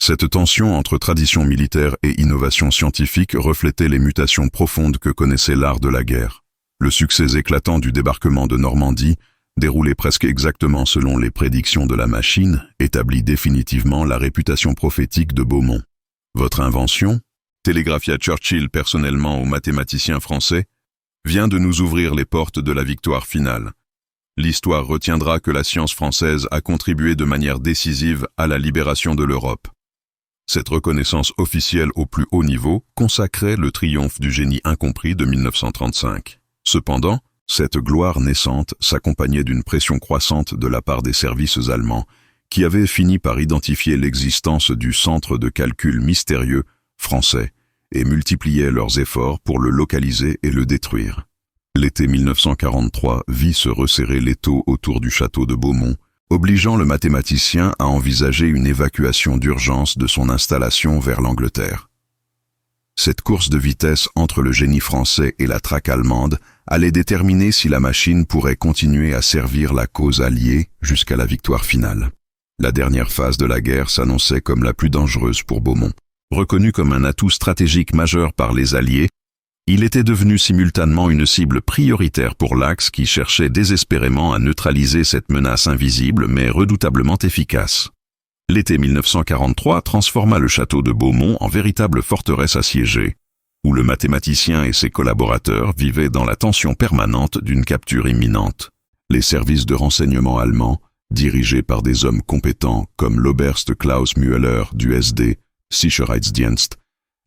Cette tension entre tradition militaire et innovation scientifique reflétait les mutations profondes que connaissait l'art de la guerre. Le succès éclatant du débarquement de Normandie, déroulé presque exactement selon les prédictions de la machine, établit définitivement la réputation prophétique de Beaumont. Votre invention, télégraphia Churchill personnellement aux mathématiciens français, vient de nous ouvrir les portes de la victoire finale. L'histoire retiendra que la science française a contribué de manière décisive à la libération de l'Europe. Cette reconnaissance officielle au plus haut niveau consacrait le triomphe du génie incompris de 1935. Cependant, cette gloire naissante s'accompagnait d'une pression croissante de la part des services allemands, qui avaient fini par identifier l'existence du centre de calcul mystérieux français et multipliaient leurs efforts pour le localiser et le détruire. L'été 1943 vit se resserrer l'étau autour du château de Beaumont, obligeant le mathématicien à envisager une évacuation d'urgence de son installation vers l'Angleterre. Cette course de vitesse entre le génie français et la traque allemande allait déterminer si la machine pourrait continuer à servir la cause alliée jusqu'à la victoire finale. La dernière phase de la guerre s'annonçait comme la plus dangereuse pour Beaumont. Reconnu comme un atout stratégique majeur par les Alliés, il était devenu simultanément une cible prioritaire pour l'Axe qui cherchait désespérément à neutraliser cette menace invisible mais redoutablement efficace. L'été 1943 transforma le château de Beaumont en véritable forteresse assiégée, où le mathématicien et ses collaborateurs vivaient dans la tension permanente d'une capture imminente. Les services de renseignement allemands, dirigés par des hommes compétents comme l'Oberst Klaus Müller du SD, Sicherheitsdienst,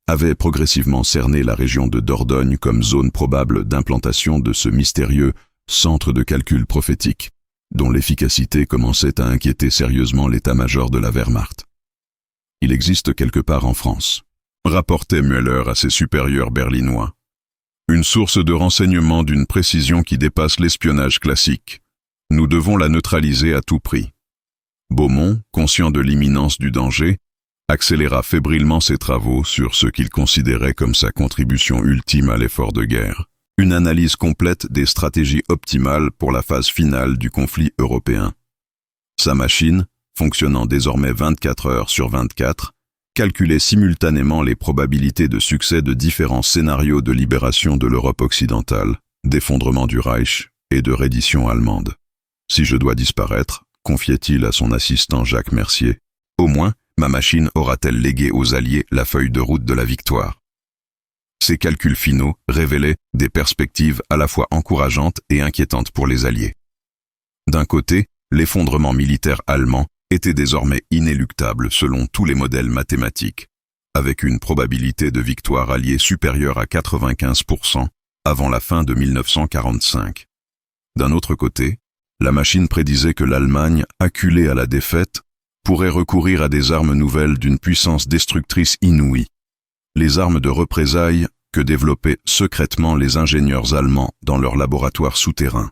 avait progressivement cerné la région de Dordogne comme zone probable d'implantation de ce mystérieux centre de calcul prophétique, dont l'efficacité commençait à inquiéter sérieusement l'état-major de la Wehrmacht. « Il existe quelque part en France », rapportait Müller à ses supérieurs berlinois. « Une source de renseignement d'une précision qui dépasse l'espionnage classique. Nous devons la neutraliser à tout prix. » Beaumont, conscient de l'imminence du danger, accéléra fébrilement ses travaux sur ce qu'il considérait comme sa contribution ultime à l'effort de guerre, une analyse complète des stratégies optimales pour la phase finale du conflit européen. Sa machine, fonctionnant désormais 24 heures sur 24, calculait simultanément les probabilités de succès de différents scénarios de libération de l'Europe occidentale, d'effondrement du Reich et de reddition allemande. « Si je dois disparaître, confiait-il à son assistant Jacques Mercier, au moins, ma machine aura-t-elle légué aux Alliés la feuille de route de la victoire ?» Ces calculs finaux révélaient des perspectives à la fois encourageantes et inquiétantes pour les Alliés. D'un côté, l'effondrement militaire allemand était désormais inéluctable selon tous les modèles mathématiques, avec une probabilité de victoire alliée supérieure à 95% avant la fin de 1945. D'un autre côté, la machine prédisait que l'Allemagne, acculée à la défaite, pourrait recourir à des armes nouvelles d'une puissance destructrice inouïe, les armes de représailles que développaient secrètement les ingénieurs allemands dans leurs laboratoires souterrains.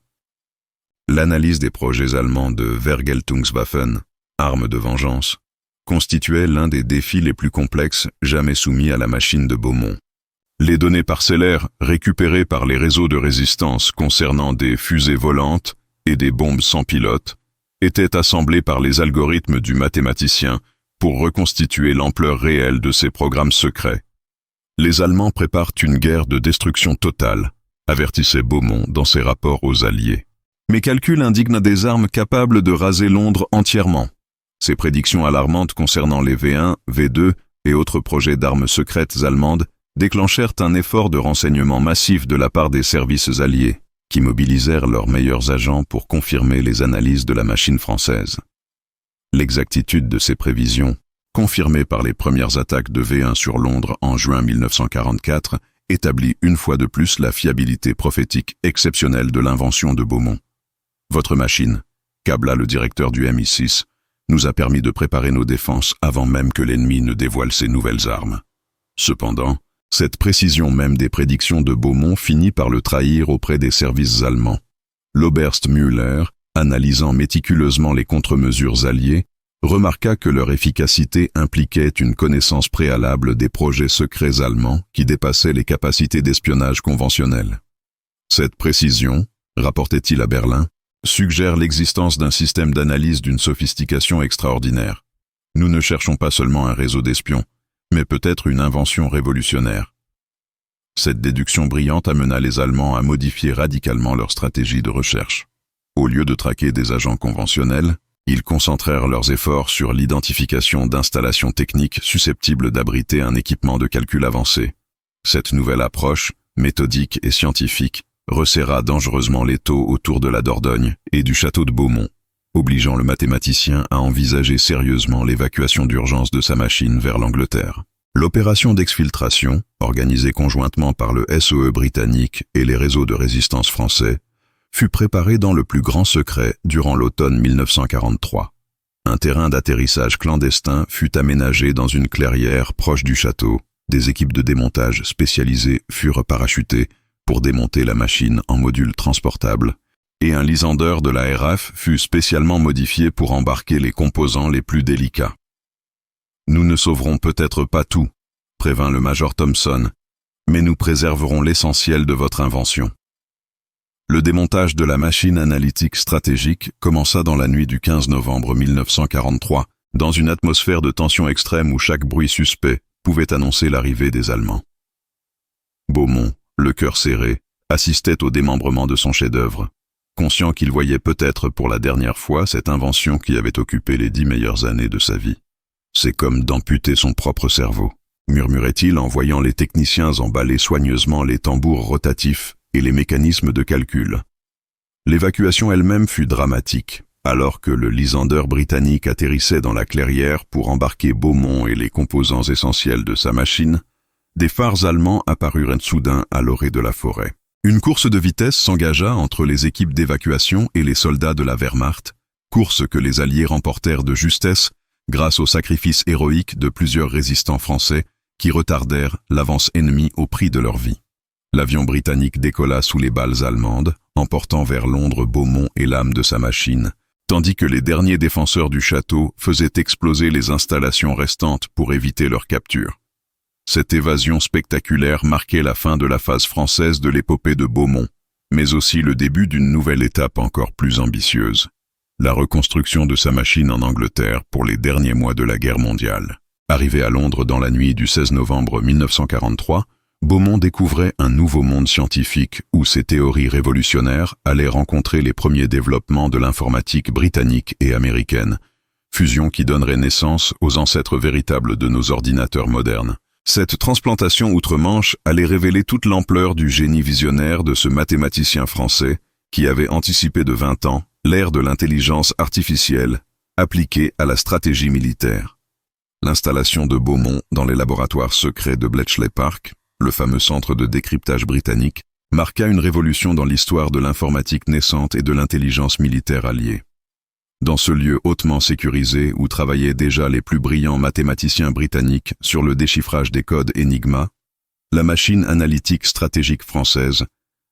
L'analyse des projets allemands de Vergeltungswaffen, armes de vengeance, constituait l'un des défis les plus complexes jamais soumis à la machine de Beaumont. Les données parcellaires récupérées par les réseaux de résistance concernant des fusées volantes et des bombes sans pilote étaient assemblées par les algorithmes du mathématicien pour reconstituer l'ampleur réelle de ces programmes secrets. Les Allemands préparent une guerre de destruction totale, avertissait Beaumont dans ses rapports aux Alliés. Mes calculs indiquent des armes capables de raser Londres entièrement. Ces prédictions alarmantes concernant les V1, V2 et autres projets d'armes secrètes allemandes déclenchèrent un effort de renseignement massif de la part des services alliés, qui mobilisèrent leurs meilleurs agents pour confirmer les analyses de la machine française. L'exactitude de ces prévisions, confirmée par les premières attaques de V1 sur Londres en juin 1944, établit une fois de plus la fiabilité prophétique exceptionnelle de l'invention de Beaumont. Votre machine, câbla le directeur du MI6, nous a permis de préparer nos défenses avant même que l'ennemi ne dévoile ses nouvelles armes. Cependant, cette précision même des prédictions de Beaumont finit par le trahir auprès des services allemands. L'Oberst Müller, analysant méticuleusement les contre-mesures alliées, remarqua que leur efficacité impliquait une connaissance préalable des projets secrets allemands qui dépassaient les capacités d'espionnage conventionnelles. Cette précision, rapportait-il à Berlin, suggère l'existence d'un système d'analyse d'une sophistication extraordinaire. Nous ne cherchons pas seulement un réseau d'espions, mais peut-être une invention révolutionnaire. Cette déduction brillante amena les Allemands à modifier radicalement leur stratégie de recherche. Au lieu de traquer des agents conventionnels, ils concentrèrent leurs efforts sur l'identification d'installations techniques susceptibles d'abriter un équipement de calcul avancé. Cette nouvelle approche, méthodique et scientifique, resserra dangereusement l'étau autour de la Dordogne et du château de Beaumont, obligeant le mathématicien à envisager sérieusement l'évacuation d'urgence de sa machine vers l'Angleterre. L'opération d'exfiltration, organisée conjointement par le SOE britannique et les réseaux de résistance français, fut préparée dans le plus grand secret durant l'automne 1943. Un terrain d'atterrissage clandestin fut aménagé dans une clairière proche du château. Des équipes de démontage spécialisées furent parachutées pour démonter la machine en module transportable, et un Lysander de la RAF fut spécialement modifié pour embarquer les composants les plus délicats. « Nous ne sauverons peut-être pas tout », prévint le major Thompson, « mais nous préserverons l'essentiel de votre invention. » Le démontage de la machine analytique stratégique commença dans la nuit du 15 novembre 1943, dans une atmosphère de tension extrême où chaque bruit suspect pouvait annoncer l'arrivée des Allemands. Beaumont, le cœur serré, assistait au démembrement de son chef-d'œuvre, conscient qu'il voyait peut-être pour la dernière fois cette invention qui avait occupé les 10 meilleures années de sa vie. « C'est comme d'amputer son propre cerveau », murmurait-il en voyant les techniciens emballer soigneusement les tambours rotatifs et les mécanismes de calcul. L'évacuation elle-même fut dramatique. Alors que le Lysander britannique atterrissait dans la clairière pour embarquer Beaumont et les composants essentiels de sa machine, des phares allemands apparurent soudain à l'orée de la forêt. Une course de vitesse s'engagea entre les équipes d'évacuation et les soldats de la Wehrmacht, course que les Alliés remportèrent de justesse grâce au sacrifice héroïque de plusieurs résistants français qui retardèrent l'avance ennemie au prix de leur vie. L'avion britannique décolla sous les balles allemandes, emportant vers Londres Beaumont et l'âme de sa machine, tandis que les derniers défenseurs du château faisaient exploser les installations restantes pour éviter leur capture. Cette évasion spectaculaire marquait la fin de la phase française de l'épopée de Beaumont, mais aussi le début d'une nouvelle étape encore plus ambitieuse, la reconstruction de sa machine en Angleterre pour les derniers mois de la guerre mondiale. Arrivé à Londres dans la nuit du 16 novembre 1943, Beaumont découvrait un nouveau monde scientifique où ses théories révolutionnaires allaient rencontrer les premiers développements de l'informatique britannique et américaine, fusion qui donnerait naissance aux ancêtres véritables de nos ordinateurs modernes. Cette transplantation outre-Manche allait révéler toute l'ampleur du génie visionnaire de ce mathématicien français qui avait anticipé de 20 ans l'ère de l'intelligence artificielle appliquée à la stratégie militaire. L'installation de Beaumont dans les laboratoires secrets de Bletchley Park, le fameux centre de décryptage britannique, marqua une révolution dans l'histoire de l'informatique naissante et de l'intelligence militaire alliée. Dans ce lieu hautement sécurisé où travaillaient déjà les plus brillants mathématiciens britanniques sur le déchiffrage des codes Enigma, la machine analytique stratégique française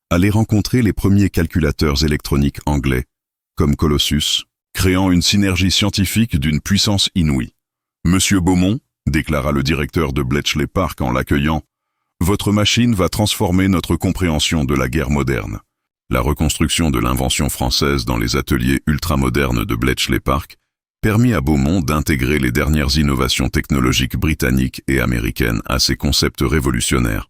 allait rencontrer les premiers calculateurs électroniques anglais, comme Colossus, créant une synergie scientifique d'une puissance inouïe. « Monsieur Beaumont, » déclara le directeur de Bletchley Park en l'accueillant, « votre machine va transformer notre compréhension de la guerre moderne. » La reconstruction de l'invention française dans les ateliers ultramodernes de Bletchley Park permit à Beaumont d'intégrer les dernières innovations technologiques britanniques et américaines à ses concepts révolutionnaires.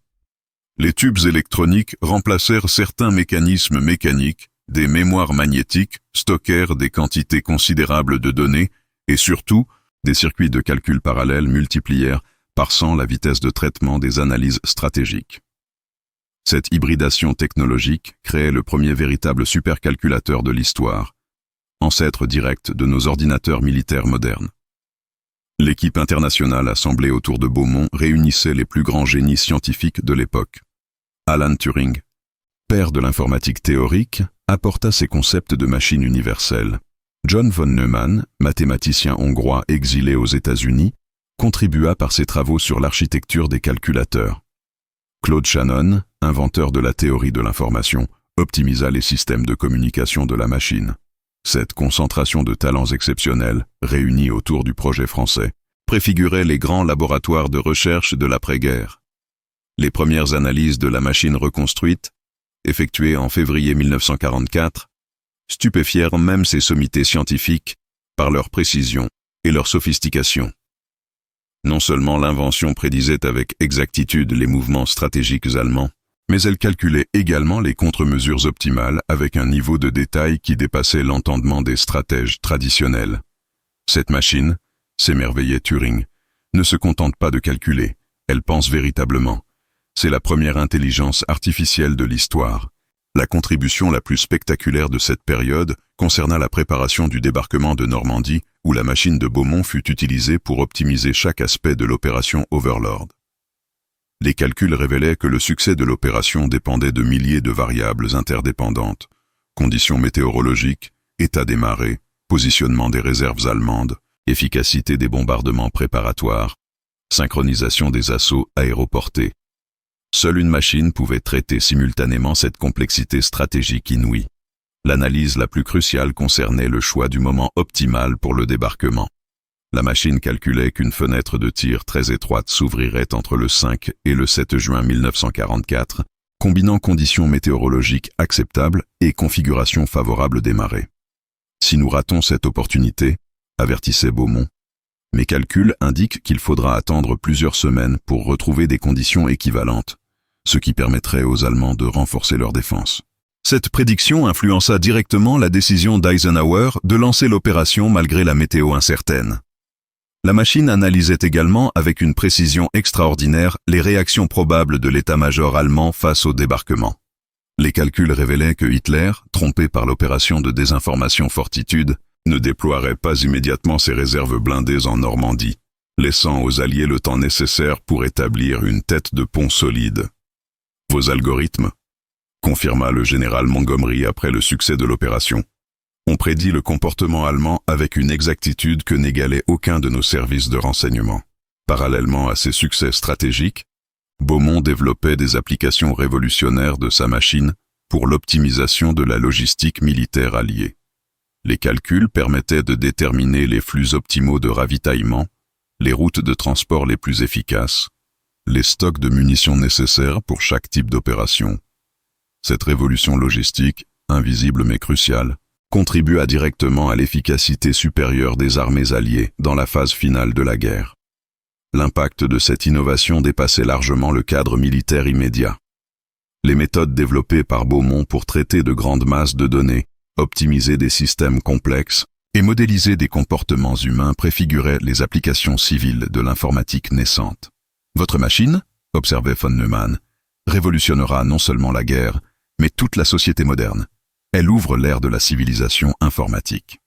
Les tubes électroniques remplacèrent certains mécanismes mécaniques, des mémoires magnétiques stockèrent des quantités considérables de données et surtout, des circuits de calcul parallèles multiplièrent par 100 la vitesse de traitement des analyses stratégiques. Cette hybridation technologique créait le premier véritable supercalculateur de l'histoire, ancêtre direct de nos ordinateurs militaires modernes. L'équipe internationale assemblée autour de Beaumont réunissait les plus grands génies scientifiques de l'époque. Alan Turing, père de l'informatique théorique, apporta ses concepts de machines universelles. John von Neumann, mathématicien hongrois exilé aux États-Unis, contribua par ses travaux sur l'architecture des calculateurs. Claude Shannon, inventeur de la théorie de l'information, optimisa les systèmes de communication de la machine. Cette concentration de talents exceptionnels, réunis autour du projet français, préfigurait les grands laboratoires de recherche de l'après-guerre. Les premières analyses de la machine reconstruite, effectuées en février 1944, stupéfièrent même ces sommités scientifiques par leur précision et leur sophistication. Non seulement l'invention prédisait avec exactitude les mouvements stratégiques allemands, mais elle calculait également les contre-mesures optimales avec un niveau de détail qui dépassait l'entendement des stratèges traditionnels. Cette machine, s'émerveillait Turing, ne se contente pas de calculer, elle pense véritablement. C'est la première intelligence artificielle de l'histoire. La contribution la plus spectaculaire de cette période concerna la préparation du débarquement de Normandie, où la machine de Beaumont fut utilisée pour optimiser chaque aspect de l'opération Overlord. Les calculs révélaient que le succès de l'opération dépendait de milliers de variables interdépendantes, conditions météorologiques, état des marées, positionnement des réserves allemandes, efficacité des bombardements préparatoires, synchronisation des assauts aéroportés. Seule une machine pouvait traiter simultanément cette complexité stratégique inouïe. L'analyse la plus cruciale concernait le choix du moment optimal pour le débarquement. La machine calculait qu'une fenêtre de tir très étroite s'ouvrirait entre le 5 et le 7 juin 1944, combinant conditions météorologiques acceptables et configuration favorable des marées. Si nous ratons cette opportunité, avertissait Beaumont, mes calculs indiquent qu'il faudra attendre plusieurs semaines pour retrouver des conditions équivalentes, ce qui permettrait aux Allemands de renforcer leur défense. Cette prédiction influença directement la décision d'Eisenhower de lancer l'opération malgré la météo incertaine. La machine analysait également avec une précision extraordinaire les réactions probables de l'état-major allemand face au débarquement. Les calculs révélaient que Hitler, trompé par l'opération de désinformation Fortitude, ne déploierait pas immédiatement ses réserves blindées en Normandie, laissant aux Alliés le temps nécessaire pour établir une tête de pont solide. Vos algorithmes, confirma le général Montgomery après le succès de l'opération, ont prédit le comportement allemand avec une exactitude que n'égalait aucun de nos services de renseignement. Parallèlement à ces succès stratégiques, Beaumont développait des applications révolutionnaires de sa machine pour l'optimisation de la logistique militaire alliée. Les calculs permettaient de déterminer les flux optimaux de ravitaillement, les routes de transport les plus efficaces, les stocks de munitions nécessaires pour chaque type d'opération. Cette révolution logistique, invisible mais cruciale, contribua directement à l'efficacité supérieure des armées alliées dans la phase finale de la guerre. L'impact de cette innovation dépassait largement le cadre militaire immédiat. Les méthodes développées par Beaumont pour traiter de grandes masses de données, optimiser des systèmes complexes et modéliser des comportements humains préfiguraient les applications civiles de l'informatique naissante. Votre machine, observait von Neumann, révolutionnera non seulement la guerre, mais toute la société moderne. Elle ouvre l'ère de la civilisation informatique.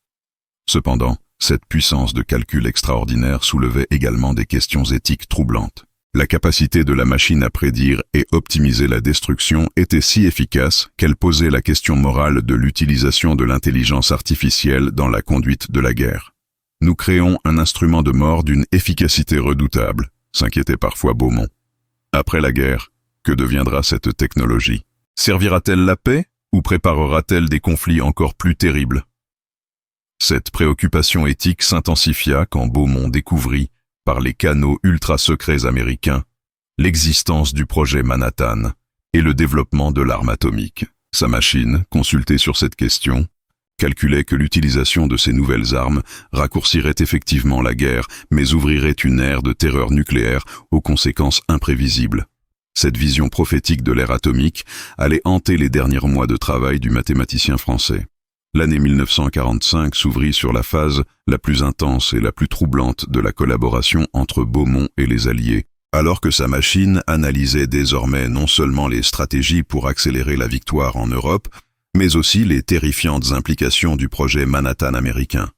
Cependant, cette puissance de calcul extraordinaire soulevait également des questions éthiques troublantes. La capacité de la machine à prédire et optimiser la destruction était si efficace qu'elle posait la question morale de l'utilisation de l'intelligence artificielle dans la conduite de la guerre. Nous créons un instrument de mort d'une efficacité redoutable, s'inquiétait parfois Beaumont. Après la guerre, que deviendra cette technologie? Servira-t-elle la paix ou préparera-t-elle des conflits encore plus terribles? Cette préoccupation éthique s'intensifia quand Beaumont découvrit, par les canaux ultra-secrets américains, l'existence du projet Manhattan et le développement de l'arme atomique. Sa machine, consultée sur cette question, calculait que l'utilisation de ces nouvelles armes raccourcirait effectivement la guerre, mais ouvrirait une ère de terreur nucléaire aux conséquences imprévisibles. Cette vision prophétique de l'ère atomique allait hanter les derniers mois de travail du mathématicien français. L'année 1945 s'ouvrit sur la phase la plus intense et la plus troublante de la collaboration entre Beaumont et les Alliés, alors que sa machine analysait désormais non seulement les stratégies pour accélérer la victoire en Europe, mais aussi les terrifiantes implications du projet Manhattan américain.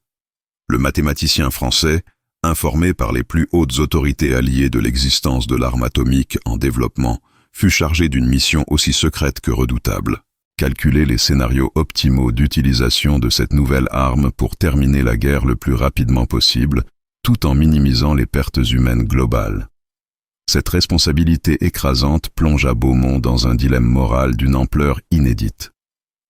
Le mathématicien français, informé par les plus hautes autorités alliées de l'existence de l'arme atomique en développement, fut chargé d'une mission aussi secrète que redoutable. Calculer les scénarios optimaux d'utilisation de cette nouvelle arme pour terminer la guerre le plus rapidement possible, tout en minimisant les pertes humaines globales. Cette responsabilité écrasante plongea Beaumont dans un dilemme moral d'une ampleur inédite.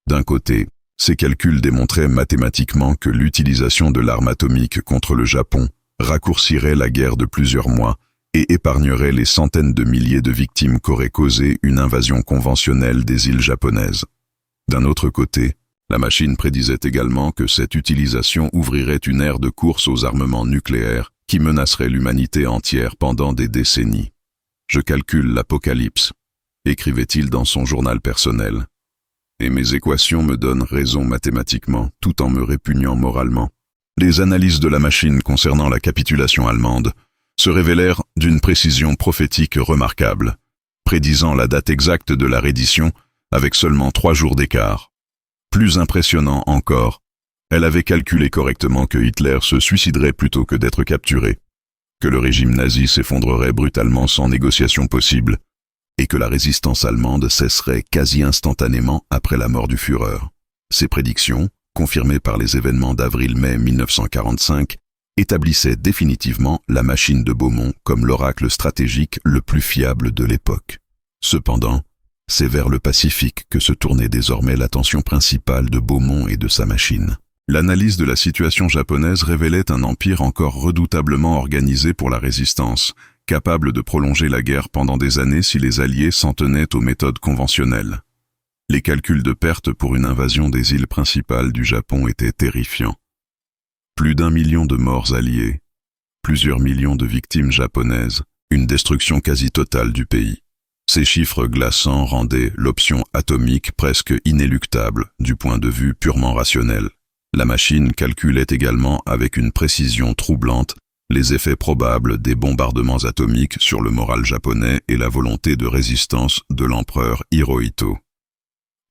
D'un côté, Ces calculs démontraient mathématiquement que l'utilisation de l'arme atomique contre le Japon raccourcirait la guerre de plusieurs mois et épargnerait les centaines de milliers de victimes qu'aurait causé une invasion conventionnelle des îles japonaises. D'un autre côté, la machine prédisait également que cette utilisation ouvrirait une ère de course aux armements nucléaires qui menacerait l'humanité entière pendant des décennies. « Je calcule l'apocalypse », écrivait-il dans son journal personnel. Et mes équations me donnent raison mathématiquement, tout en me répugnant moralement. Les analyses de la machine concernant la capitulation allemande se révélèrent d'une précision prophétique remarquable, prédisant la date exacte de la reddition avec seulement 3 jours d'écart. Plus impressionnant encore, elle avait calculé correctement que Hitler se suiciderait plutôt que d'être capturé, que le régime nazi s'effondrerait brutalement sans négociation possible, et que la résistance allemande cesserait quasi instantanément après la mort du Führer. Ces prédictions, confirmées par les événements d'avril-mai 1945, établissaient définitivement la machine de Beaumont comme l'oracle stratégique le plus fiable de l'époque. Cependant, c'est vers le Pacifique que se tournait désormais l'attention principale de Beaumont et de sa machine. L'analyse de la situation japonaise révélait un empire encore redoutablement organisé pour la résistance, capable de prolonger la guerre pendant des années si les Alliés s'en tenaient aux méthodes conventionnelles. Les calculs de pertes pour une invasion des îles principales du Japon étaient terrifiants. Plus d'1 million de morts alliés, plusieurs millions de victimes japonaises, une destruction quasi totale du pays. Ces chiffres glaçants rendaient l'option atomique presque inéluctable du point de vue purement rationnel. La machine calculait également avec une précision troublante les effets probables des bombardements atomiques sur le moral japonais et la volonté de résistance de l'empereur Hirohito.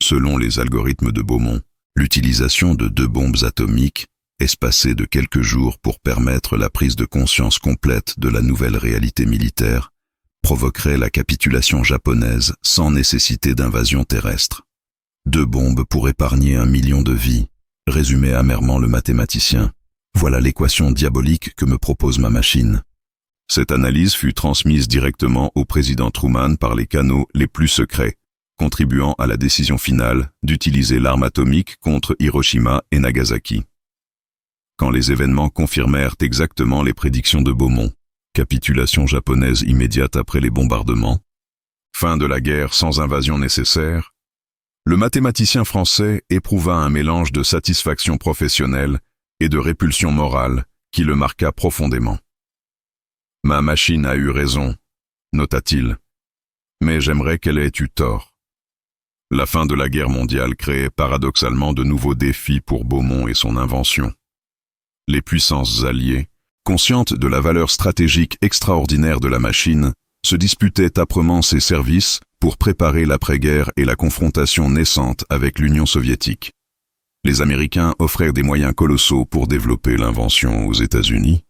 Selon les algorithmes de Beaumont, l'utilisation de 2 bombes atomiques, espacées de quelques jours pour permettre la prise de conscience complète de la nouvelle réalité militaire, provoquerait la capitulation japonaise sans nécessité d'invasion terrestre. 2 bombes pour épargner 1 million de vies, résumait amèrement le mathématicien. Voilà l'équation diabolique que me propose ma machine. Cette analyse fut transmise directement au président Truman par les canaux les plus secrets, contribuant à la décision finale d'utiliser l'arme atomique contre Hiroshima et Nagasaki. Quand les événements confirmèrent exactement les prédictions de Beaumont, capitulation japonaise immédiate après les bombardements, fin de la guerre sans invasion nécessaire, le mathématicien français éprouva un mélange de satisfaction professionnelle et de répulsion morale qui le marqua profondément. « Ma machine a eu raison », nota-t-il, « mais j'aimerais qu'elle ait eu tort. » La fin de la guerre mondiale créait paradoxalement de nouveaux défis pour Beaumont et son invention. Les puissances alliées, conscientes de la valeur stratégique extraordinaire de la machine, se disputaient âprement ses services pour préparer l'après-guerre et la confrontation naissante avec l'Union soviétique. Les Américains offrirent des moyens colossaux pour développer l'invention aux États-Unis,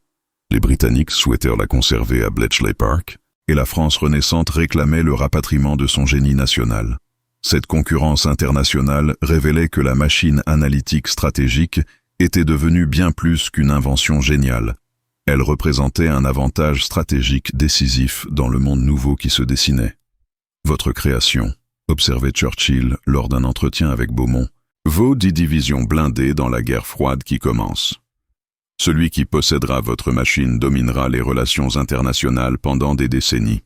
les Britanniques souhaitèrent la conserver à Bletchley Park, et la France renaissante réclamait le rapatriement de son génie national. Cette concurrence internationale révélait que la machine analytique stratégique était devenue bien plus qu'une invention géniale. Elle représentait un avantage stratégique décisif dans le monde nouveau qui se dessinait. « Votre création », observait Churchill lors d'un entretien avec Beaumont, vaut 10 divisions blindées dans la guerre froide qui commence. Celui qui possédera votre machine dominera les relations internationales pendant des décennies.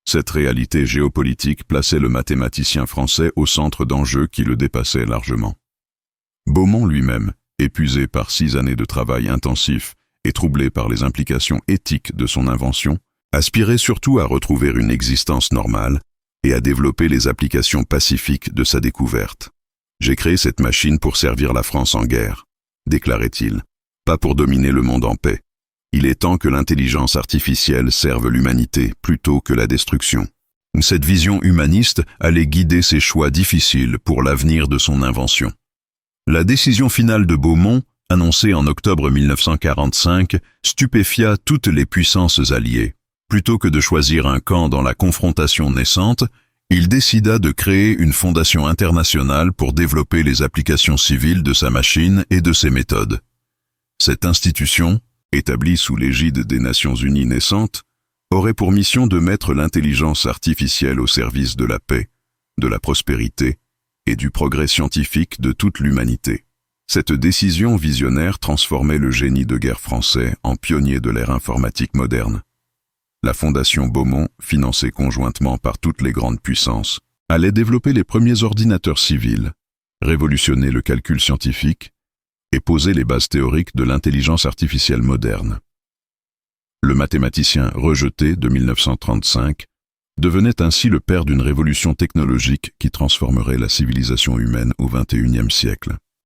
Cette réalité géopolitique plaçait le mathématicien français au centre d'enjeux qui le dépassaient largement. Beaumont lui-même, épuisé par 6 années de travail intensif et troublé par les implications éthiques de son invention, aspirait surtout à retrouver une existence normale et à développer les applications pacifiques de sa découverte. « J'ai créé cette machine pour servir la France en guerre », déclarait-il, « pas pour dominer le monde en paix. Il est temps que l'intelligence artificielle serve l'humanité plutôt que la destruction. » Cette vision humaniste allait guider ses choix difficiles pour l'avenir de son invention. La décision finale de Beaumont, annoncée en octobre 1945, stupéfia toutes les puissances alliées. Plutôt que de choisir un camp dans la confrontation naissante, il décida de créer une fondation internationale pour développer les applications civiles de sa machine et de ses méthodes. Cette institution, établie sous l'égide des Nations Unies naissantes, aurait pour mission de mettre l'intelligence artificielle au service de la paix, de la prospérité et du progrès scientifique de toute l'humanité. Cette décision visionnaire transformait le génie de guerre français en pionnier de l'ère informatique moderne. La Fondation Beaumont, financée conjointement par toutes les grandes puissances, allait développer les premiers ordinateurs civils, révolutionner le calcul scientifique et poser les bases théoriques de l'intelligence artificielle moderne. Le mathématicien rejeté de 1935 devenait ainsi le père d'une révolution technologique qui transformerait la civilisation humaine au XXIe siècle.